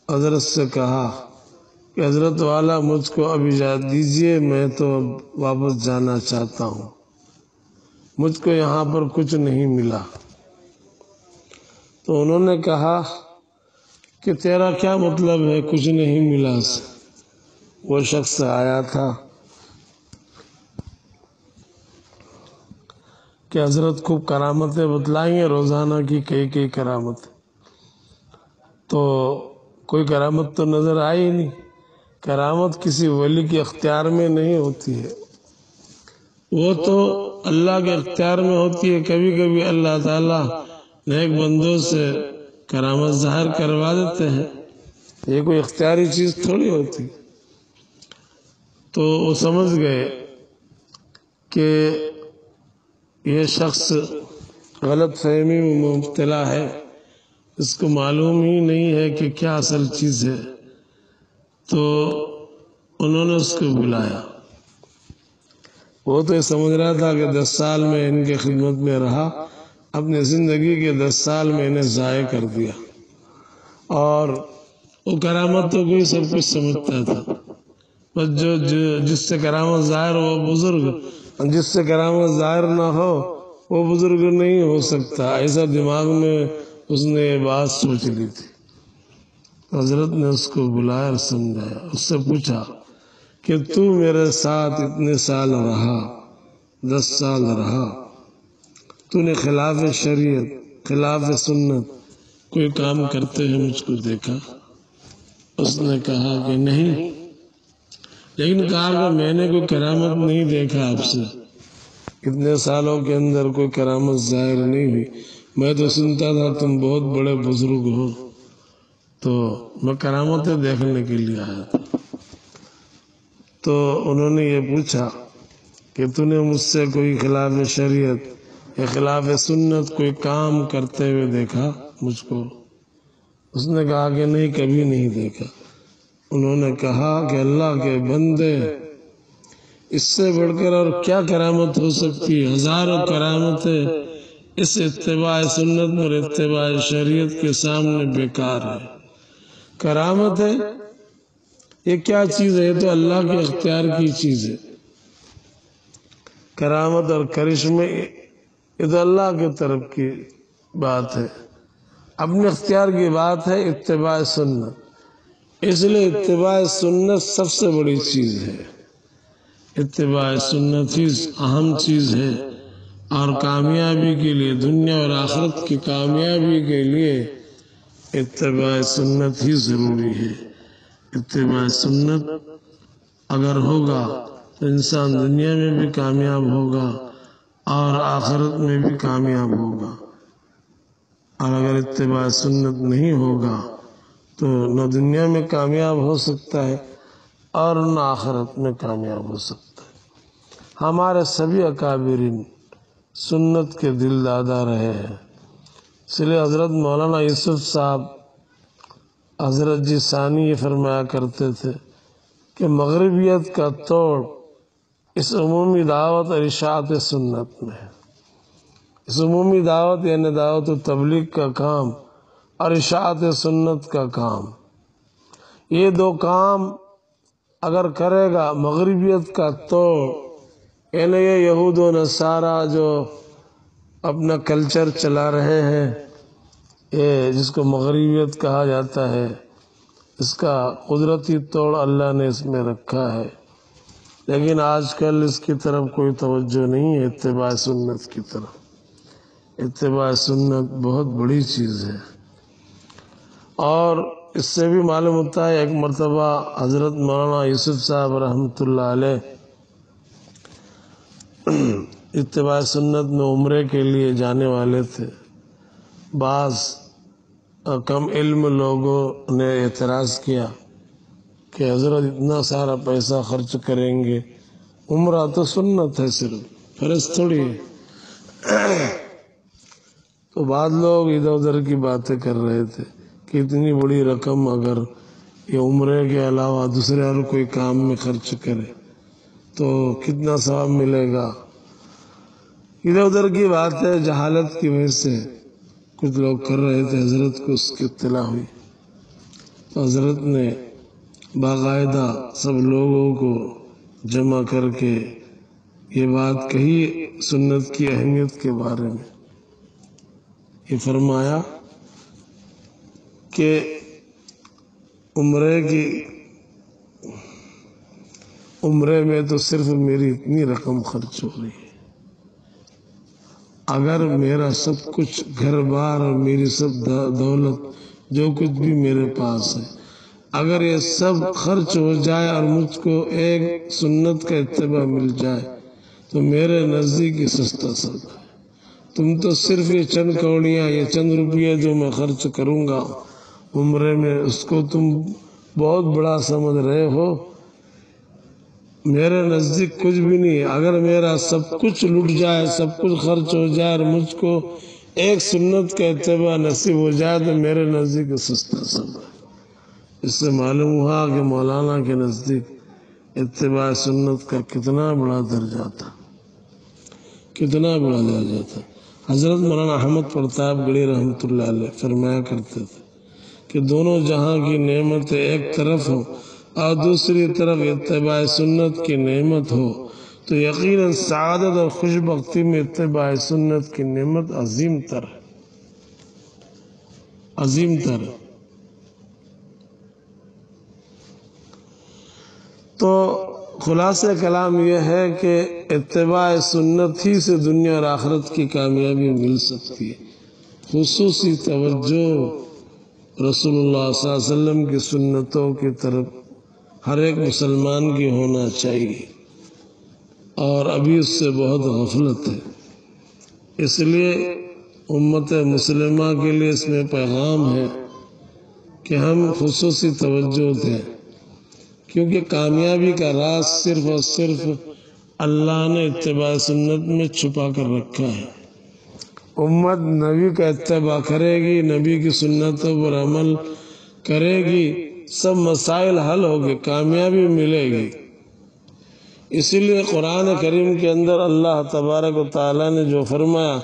حضرت سے کہا کہ حضرت والا مجھ کو اب اجازت دیجیے، میں تو اب واپس جانا چاہتا ہوں، مجھ کو یہاں پر کچھ نہیں ملا۔ تو انہوں نے کہا کہ تیرا کیا مطلب ہے کچھ نہیں ملا سے؟ وہ شخص آیا تھا کہ حضرت خوب کرامتیں بتلائیں گے، روزانہ کی کئی کرامت، تو کوئی کرامت تو نظر آئی نہیں۔ کرامت کسی ولی کے اختیار میں نہیں ہوتی ہے، وہ تو اللہ کے اختیار میں ہوتی ہے۔ کبھی کبھی اللہ تعالیٰ نیک بندوں سے کرامت ظاہر کروا دیتے ہیں، یہ کوئی اختیاری چیز تھوڑی ہوتی۔ تو وہ سمجھ گئے کہ یہ شخص غلط فہمی میں مبتلا ہے، اس کو معلوم ہی نہیں ہے کہ کیا اصل چیز ہے۔ تو انہوں نے اس کو بلایا۔ وہ تو یہ سمجھ رہا تھا کہ 10 سال میں ان کے خدمت میں رہا، اپنی زندگی کے 10 سال میں انہیں ضائع کر دیا، اور وہ کرامت تو کوئی سب کچھ سمجھتا تھا، بس جس سے کرامت ظاہر ہو وہ بزرگ، جس سے کرامت ظاہر نہ ہو وہ بزرگ نہیں ہو سکتا، ایسا دماغ میں اس نے یہ بات سوچ لی تھی۔ حضرت نے اس کو بلایا اور سمجھایا، اس سے پوچھا کہ تو میرے ساتھ اتنے سال رہا، 10 سال رہا، تو نے خلاف شریعت خلاف سنت کوئی کام کرتے ہیں مجھ کو دیکھا؟ اس نے کہا کہ نہیں، لیکن کہا کہ میں نے کوئی کرامت نہیں دیکھا آپ سے، اتنے سالوں کے اندر کوئی کرامت ظاہر نہیں ہوئی، میں تو سنتا تھا تم بہت بڑے بزرگ ہو، تو میں کرامتیں دیکھنے کے لیے آیا تھا۔ تو انہوں نے یہ پوچھا کہ تو نے مجھ سے کوئی خلاف شریعت یا خلاف سنت کوئی کام کرتے ہوئے دیکھا مجھ کو؟ اس نے کہا کہ نہیں، کبھی نہیں دیکھا۔ انہوں نے کہا کہ اللہ کے بندے، اس سے بڑھ کر اور کیا کرامت ہو سکتی؟ ہزاروں کرامتیں اس اتباع سنت اور اتباع شریعت کے سامنے بیکار ہے۔ کرامت ہے یہ کیا چیز ہے؟ یہ تو اللہ کے اختیار کی چیز ہے۔ کرامت اور کرشمے یہ تو اللہ کی طرف کی بات ہے، اپنے اختیار کی بات ہے اتباع سنت۔ اس لیے اتباع سنت سب سے بڑی چیز ہے، اتباع سنت ہی اہم چیز ہے، اور کامیابی کے لیے، دنیا اور آخرت کی کامیابی کے لیے اتباع سنت ہی ضروری ہے۔ اتباع سنت اگر ہوگا تو انسان دنیا میں بھی کامیاب ہوگا اور آخرت میں بھی کامیاب ہوگا، اور اگر اتباع سنت نہیں ہوگا تو نہ دنیا میں کامیاب ہو سکتا ہے اور نہ آخرت میں کامیاب ہو سکتا ہے۔ ہمارے سبھی اکابرین سنت کے دل دادا رہے ہیں، اس لیے حضرت مولانا یوسف صاحب حضرت جی ثانی یہ فرمایا کرتے تھے کہ مغربیت کا توڑ اس عمومی دعوت اور اشاعت سنت میں ہے۔ اس عمومی دعوت یعنی دعوت و تبلیغ کا کام اور اشاعت سنت کا کام، یہ دو کام اگر کرے گا مغربیت کا توڑ، یعنی یہ یہود و نصارہ جو اپنا کلچر چلا رہے ہیں، یہ جس کو مغربیت کہا جاتا ہے، اس کا قدرتی توڑ اللہ نے اس میں رکھا ہے، لیکن آج کل اس کی طرف کوئی توجہ نہیں ہے، اتباع سنت کی طرف۔ اتباع سنت بہت بڑی چیز ہے، اور اس سے بھی معلوم ہوتا ہے، ایک مرتبہ حضرت مولانا یوسف صاحب رحمۃ اللہ علیہ اتباع سنت میں عمرے کے لیے جانے والے تھے۔ بعض کم علم لوگوں نے اعتراض کیا کہ حضرت اتنا سارا پیسہ خرچ کریں گے عمرہ تو سنت ہے، صرف فرض تھوڑی ہے۔ تو بعض لوگ ادھر ادھر کی باتیں کر رہے تھے کہ اتنی بڑی رقم اگر یہ عمرے کے علاوہ دوسرے اور کوئی کام میں خرچ کرے تو کتنا ثواب ملے گا۔ ادھر ادھر کی بات ہے، جہالت کی وجہ سے کچھ لوگ کر رہے تھے۔ حضرت کو اس کی اطلاع ہوئی تو حضرت نے باقاعدہ سب لوگوں کو جمع کر کے یہ بات کہی سنت کی اہمیت کے بارے میں۔ یہ فرمایا کہ عمرے میں تو صرف میری اتنی رقم خرچ ہو رہی ہے، اگر میرا سب کچھ گھر بار اور میری سب دولت جو کچھ بھی میرے پاس ہے، اگر یہ سب خرچ ہو جائے اور مجھ کو ایک سنت کا اتباع مل جائے تو میرے نزدیک یہ سستا سودا ہے۔ تم تو صرف یہ چند کوڑیاں، یہ چند روپیے جو میں خرچ کروں گا عمرے میں، اس کو تم بہت بڑا سمجھ رہے ہو، میرے نزدیک کچھ بھی نہیں۔ اگر میرا سب کچھ لٹ جائے، سب کچھ خرچ ہو جائے اور مجھ کو ایک سنت کا اتباع نصیب ہو جائے تو میرے نزدیک سستا سودا ہے۔ اس سے معلوم ہوا کہ مولانا کے نزدیک اتباع سنت کا کتنا بڑا درجہ تھا، کتنا بڑا درجہ تھا۔ حضرت مولانا احمد پرتاپ گڑھی رحمۃ اللہ علیہ فرمایا کرتے تھے کہ دونوں جہاں کی نعمت ایک طرف ہو اور دوسری طرف اتباع سنت کی نعمت ہو تو یقیناً سعادت اور خوش بختی میں اتباع سنت کی نعمت عظیم تر ہے، عظیم تر ہے۔ تو خلاصہ کلام یہ ہے کہ اتباع سنت ہی سے دنیا اور آخرت کی کامیابی مل سکتی ہے۔ خصوصی توجہ رسول اللہ صلی اللہ علیہ وسلم کی سنتوں کی طرف ہر ایک مسلمان کی ہونا چاہیے، اور ابھی اس سے بہت غفلت ہے۔ اس لیے امت مسلمہ کے لیے اس میں پیغام ہے کہ ہم خصوصی توجہ دیں، کیونکہ کامیابی کا راز صرف اور صرف اللہ نے اتباع سنت میں چھپا کر رکھا ہے۔ امت نبی کا اتباع کرے گی، نبی کی سنتوں پر عمل کرے گی، سب مسائل حل ہوگے، کامیابی ملے گی۔ اسی لیے قرآن کریم کے اندر اللہ تبارک و تعالیٰ نے جو فرمایا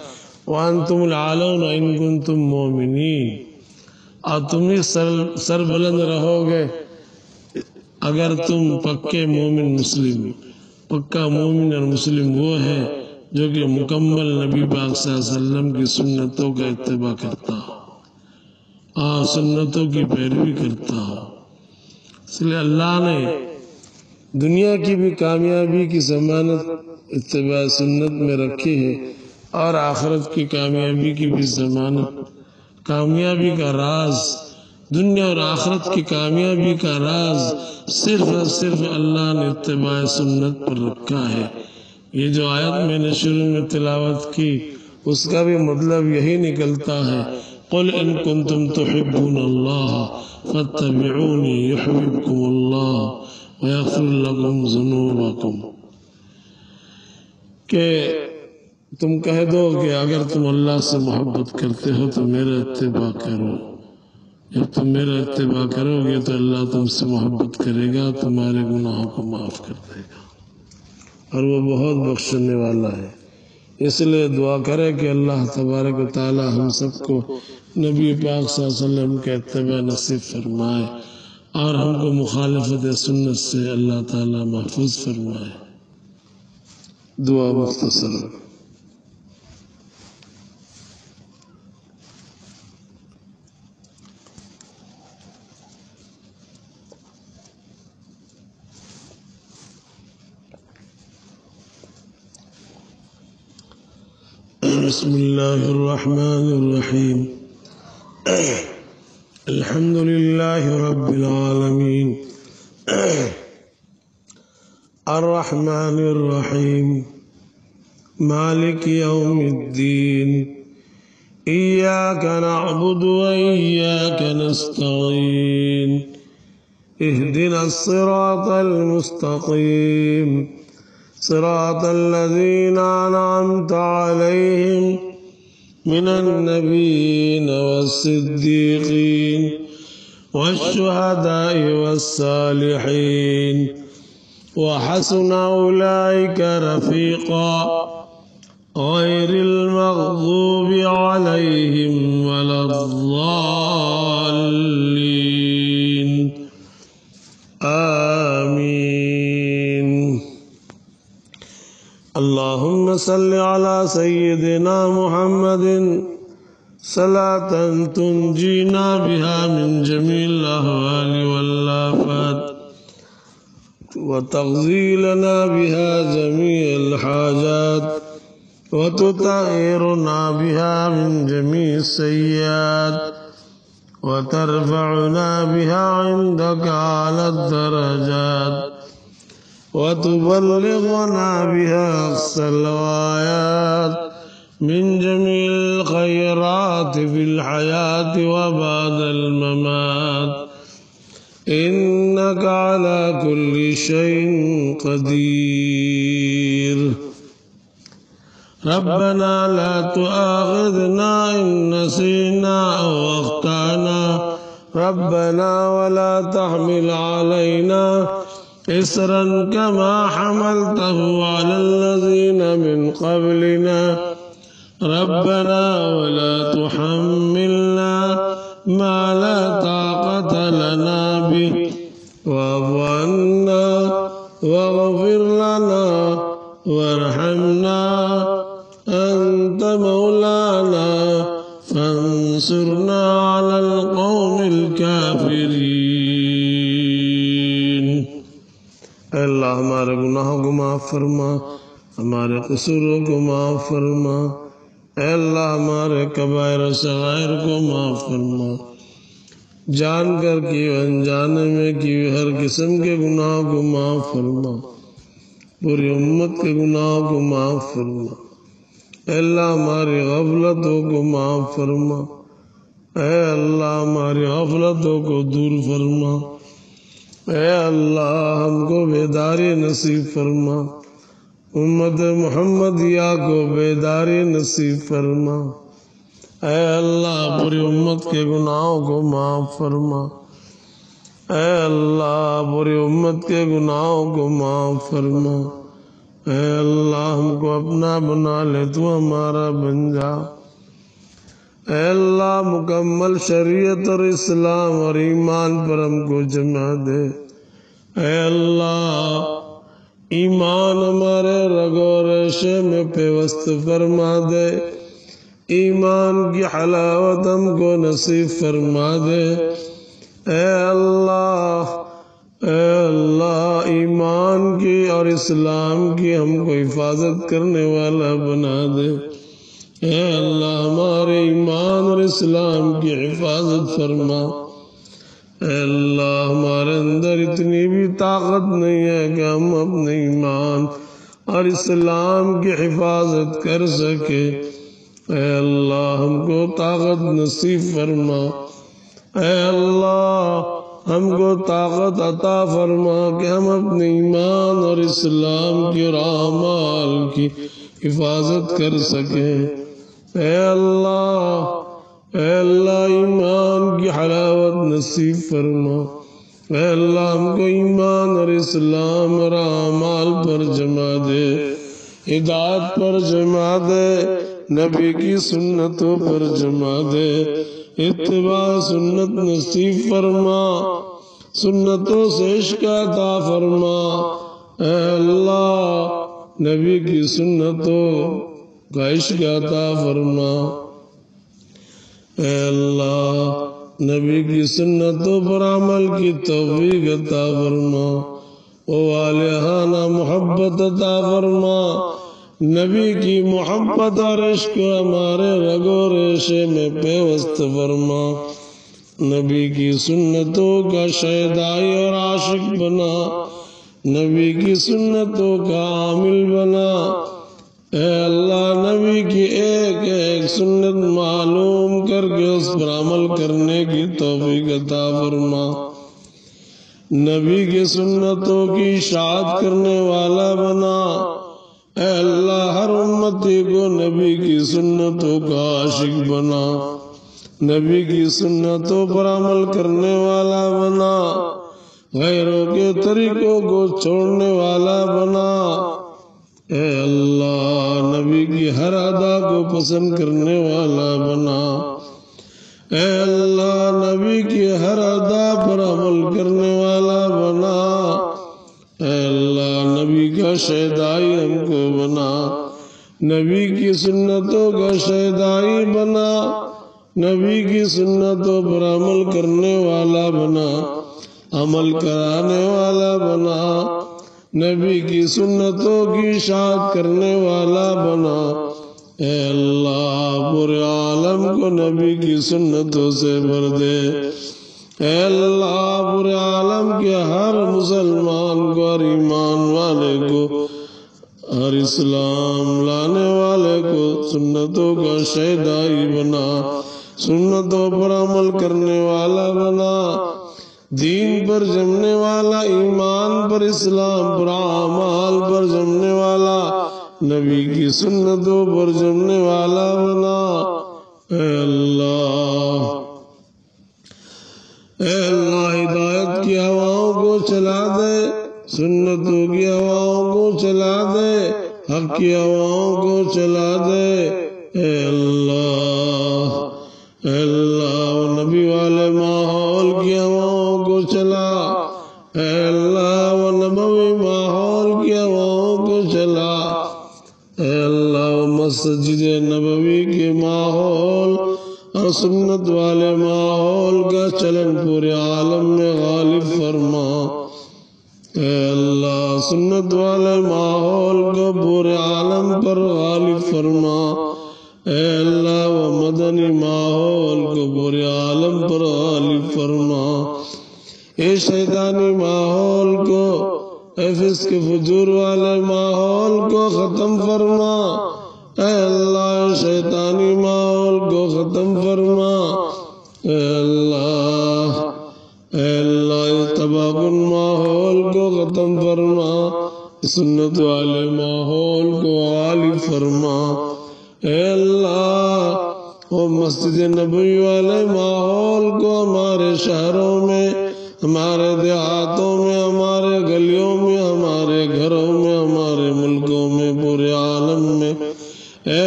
وَأَنْتُمُ الْعَالَوْنَ إِن كُنتُم مُؤْمِنِينَ، اور تم ہی سر بلند رہو گے اگر تم پکے مومن مسلم۔ پکا مومن اور مسلم وہ ہے جو کہ مکمل نبی پاک صلی اللہ علیہ وسلم کی سنتوں کا اتباع کرتا ہو اور سنتوں کی پیروی کرتا ہو۔ اس لیے اللہ نے دنیا کی بھی کامیابی کی ضمانت اتباع سنت میں رکھی ہے اور آخرت کی کامیابی کی بھی ضمانت۔ کامیابی کا راز، دنیا اور آخرت کی کامیابی کا راز صرف اور صرف اللہ نے اتباع سنت پر رکھا ہے۔ یہ جو آیت میں نے شروع میں تلاوت کی اس کا بھی مطلب یہی نکلتا ہے قُلْ إِن كُنتُمْ تُحِبُّونَ اللَّهَ فَاتَّبِعُونِي يُحْبِبْكُمُ اللَّهُ وَيَغْفِرْ لَكُمْ ذُنُوبَكُمْ، کہ تم کہہ دو کہ اگر تم اللہ سے محبت کرتے ہو تو میرا اتباع کرو۔ جب تم میرا اتباع کرو گے تو اللہ تم سے محبت کرے گا، تمہارے گناہوں کو معاف کر دے گا، اور وہ بہت بخشنے والا ہے۔ اس لیے دعا کرے کہ اللہ تبارک و تعالی ہم سب کو نبی پاک صلی اللہ علیہ وسلم کے اتباع نصیب فرمائے اور ہم کو مخالفت سنت سے اللہ تعالی محفوظ فرمائے۔ دعا مختصر۔ بسم اللہ الرحمن الرحیم، الحمد للہ رب العالمین، الرحمن الرحیم، مالک یوم الدین، ایاک نعبد و ایاک نستعین، اہدنا الصراط المستقیم، صراط الذين أنعمت عليهم من النبيين والصديقين والشهداء والصالحين وحسن أولئك رفيقا غير المغضوب عليهم ولا الضالين آمين. اللهم صل على سيدنا محمد صلاة تنجينا بها من جميع الأهوال والآفات وتقضي لنا بها جميع الحاجات وتطهرنا بها من جميع السيئات وترفعنا بها عندك على الدرجات وتبلغنا بها أقصى الغايات من جميع الخيرات في الحياة وبعد الممات إنك على كل شيء قدير. ربنا لا تؤاخذنا إن نسينا أو أخطأنا ربنا ولا تحمل علينا إصرا كما حملته على الذين من قبلنا ربنا ولا تحملنا ما لا طاقة لنا به واعف عنا واغفر لنا وارحمنا أنت مولانا فانصرنا على القوم الكافرين. اے اللہ ہمارے گناہوں کو معاف فرما، ہمارے قصوروں کو معاف فرما، اے اللہ ہمارے کبائر و صغائر کو معاف فرما، جان کر کی انجانے میں کی ہر قسم کے گناہوں کو معاف فرما، پوری امت کے گناہوں کو معاف فرما، اے اللہ ہماری غفلتوں کو معاف فرما، اے اللہ ہماری غفلتوں کو دور فرما، اے اللہ ہم کو بیداری نصیب فرما، امت محمدیہ کو بیداری نصیب فرما، اے اللہ پوری امت کے گناہوں کو معاف فرما، اے اللہ پوری امت کے گناہوں کو معاف فرما، اے اللہ ہم کو اپنا بنا لے تو ہمارا بن جا، اے اللہ مکمل شریعت اور اسلام اور ایمان پر ہم کو جمع دے، اے اللہ ایمان ہمارے رگ و ریشے میں پیوست فرما دے، ایمان کی حلاوت ہم کو نصیب فرما دے، اے اللہ ایمان کی اور اسلام کی ہم کو حفاظت کرنے والا بنا دے، اے اللہ ہمارے ایمان اور اسلام کی حفاظت فرما، اے اللہ ہمارے اندر اتنی بھی طاقت نہیں ہے کہ ہم اپنے ایمان اور اسلام کی حفاظت کر سکے، اے اللہ ہم کو طاقت نصیب فرما، اے اللہ ہم کو طاقت عطا فرما کہ ہم اپنے ایمان اور اسلام کی اور اعمال کی حفاظت کر سکیں، اے اللہ ایمان کی حلاوت نصیب فرما، اے اللہ ہم کو ایمان اور اسلام اور اعمال پر جمع دے، ہدایت پر جمع دے، نبی کی سنتوں پر جمع دے، اتباع سنت نصیب فرما، سنتوں سے عشق عطا فرما، اے اللہ نبی کی سنتوں کا عشق عطا فرما، اے اللہ نبی کی سنتوں پر عمل کی توفیق عطا فرما، والہانہ محبت عطا فرما، نبی کی محبت اور عشق ہمارے رگ و ریشے میں پیوست فرما، نبی کی سنتوں کا شیدائی اور عاشق بنا، نبی کی سنتوں کا عامل بنا، اے اللہ نبی کی ایک ایک سنت معلوم کر کے اس پر عمل کرنے کی توفیق عطا فرما، نبی کی سنتوں کی اشاعت کرنے والا بنا۔ اے اللہ ہر امتی کو نبی کی سنتوں کا عاشق بنا، نبی کی سنتوں پر عمل کرنے والا بنا، غیروں کے طریقوں کو چھوڑنے والا بنا۔ اے اللہ نبی کی ہر ادا کو پسند کرنے والا بنا۔ اے اللہ نبی کی ہر ادا پر عمل کرنے والا بنا۔ اے اللہ نبی کا شہدائی ہم کو بنا، نبی کی سنتوں کا شہدائی بنا، نبی کی سنتوں پر عمل کرنے والا بنا، عمل کرانے والا بنا، نبی کی سنتوں کی اشاعت کرنے والا بنا۔ اے اللہ پورے عالم کو نبی کی سنتوں سے بھر دے۔ اے اللہ پورے عالم کے ہر مسلمان کو، ہر ایمان والے کو، ہر اسلام لانے والے کو سنتوں کا شہدائی بنا، سنتوں پر عمل کرنے والا بنا، دین پر جمنے والا، ایمان پر، اسلام پر، اعمال پر جمنے والا، نبی کی سنتوں پر جمنے والا بنا۔ اے اللہ اے اللہ ہدایت کی ہواؤں کو چلا دے، سنتوں کی ہواؤں کو چلا دے، حق کی ہواؤں کو چلا دے۔ اے اللہ اے اللہ نبی والے ماحول کی ہواؤں کو چلا، اے اللہ وہ نبوی ماحول کی ہواؤں کو چلا، اے اللہ مسجد نبوی کے ماحول اور سنت والے ماحول کا چلن پورے عالم میں غالب فرما۔ اے اللہ سنت والے ماحول کو پورے عالم پر غالب فرما۔ اے اللہ وہ مدنی ماحول کو پورے عالم پر غالب فرما۔ اے شیطانی ماحول کو، اے فسق فجور والے ماحول کو ختم فرما۔ اے اللہ شیطانی ماحول کو ختم فرما۔ اے اللہ اے اللہ تباہ کن ماحول کو ختم فرما، سنت والے ماحول کو غالب فرما۔ اے اللہ وہ مسجد نبوی والے ماحول کو ہمارے شہروں میں، ہمارے دیہاتوں میں، ہمارے گلیوں میں، ہمارے گھروں میں، ہمارے ملکوں میں، پورے عالم میں اے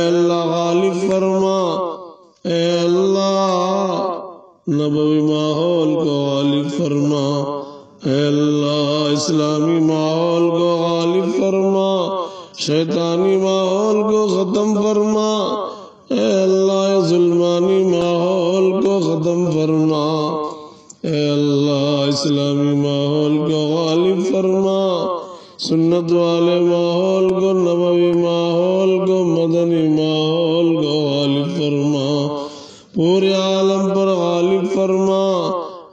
اللہ غالب فرما۔ اے اللہ نبوی ماحول کو غالب فرما۔ اے اللہ اسلامی ماحول کو غالب فرما، شیطانی ماحول کو ختم فرما۔ اے اللہ ظلمانی ماحول کو ختم فرما۔ اے اللہ اسلامی ماحول کو غالب فرما، سنت والے ماحول کو، نبوی ماحول کو، مدنی ماحول کو غالب فرما، پورے عالم پر غالب فرما۔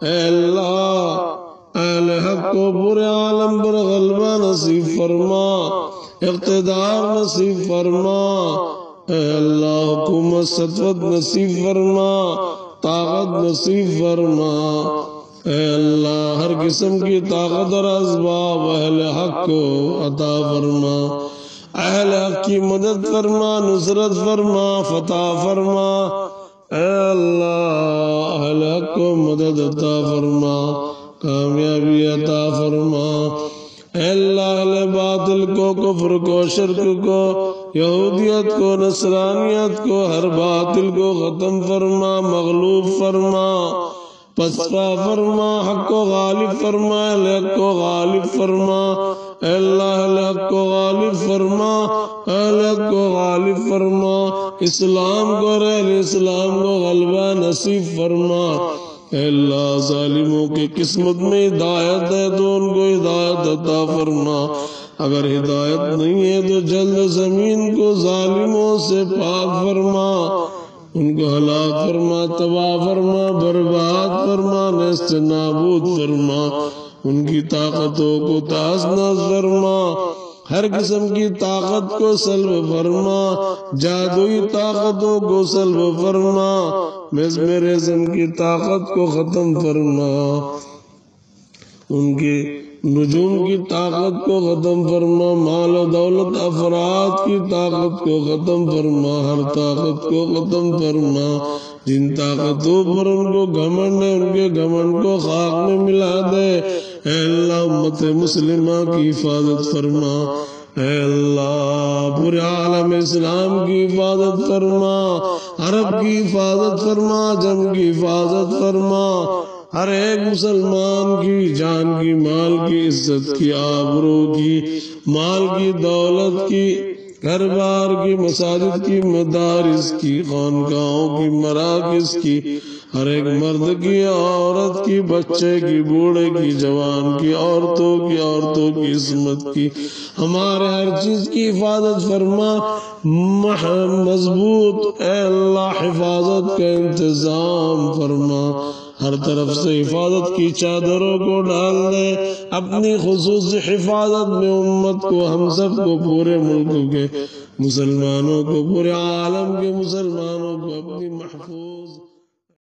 اے اللہ اہل حق کو پورے عالم پر غلبہ نصیب فرما، اقتدار نصیب فرما۔ اے اللہ حکومت سطوت نصیب فرما، طاقت نصیب فرما۔ اے اللہ ہر قسم کی طاقت اور اسباب اہل حق کو عطا فرما، اہل حق کی مدد فرما، نصرت فرما، فتح فرما۔ اے اللہ اہل حق کو مدد عطا فرما، کامیابی عطا فرما۔ اے اللہ اہل باطل کو، کفر کو، شرک کو، یہودیت کو، نصرانیت کو، ہر باطل کو ختم فرما، مغلوب فرما، پسپا فرما، حق کو غالب فرما، اہل حق کو غالب فرما۔ اے اللہ اہل حق کو غالب فرما، اہل حق کو غالب فرما، اسلام کو اور اہل اسلام کو غلبہ نصیب فرما۔ اے اللہ ظالموں کی قسمت میں ہدایت ہے تو ان کو ہدایت عطا فرما، اگر ہدایت نہیں ہے تو جلد زمین کو ظالموں سے پاک فرما، ان کو ہلاک فرما، تباہ فرما، برباد فرما، نیست نابود فرما، ان کی طاقتوں کو تاس ناز فرما، ہر قسم کی طاقت کو سلب فرما، جادوئی طاقتوں کو سلب فرما، میزمرزم کی طاقت کو ختم فرما، ان کی نجوم کی طاقت کو ختم فرما، مال و دولت افراد کی طاقت کو ختم فرما، ہر طاقت کو ختم فرما، جن طاقتوں پر ان کو گھمنڈ ہے ان کے گھمنڈ کو خاک میں ملا دے۔ اے اللہ امت مسلمہ کی حفاظت فرما، اے اللہ پورے عالم اسلام کی حفاظت فرما، عرب کی حفاظت فرما، عجم کی حفاظت فرما، ہر ایک مسلمان کی جان کی، مال کی، عزت کی، آبرو کی، مال کی، دولت کی، گھر بار کی، مساجد کی، مدارس کی، خانقاہوں کی، مراکز کی، ہر ایک مرد کی، عورت کی، بچے کی، بوڑھے کی، جوان کی، عورتوں کی عصمت کی، ہمارے ہر چیز کی حفاظت فرما، مضبوط اے اللہ حفاظت کا انتظام فرما، ہر طرف سے حفاظت کی چادروں کو ڈال دے، اپنی خصوصی حفاظت میں امت کو، ہم سب کو، پورے ملک کے مسلمانوں کو، پورے عالم کے مسلمانوں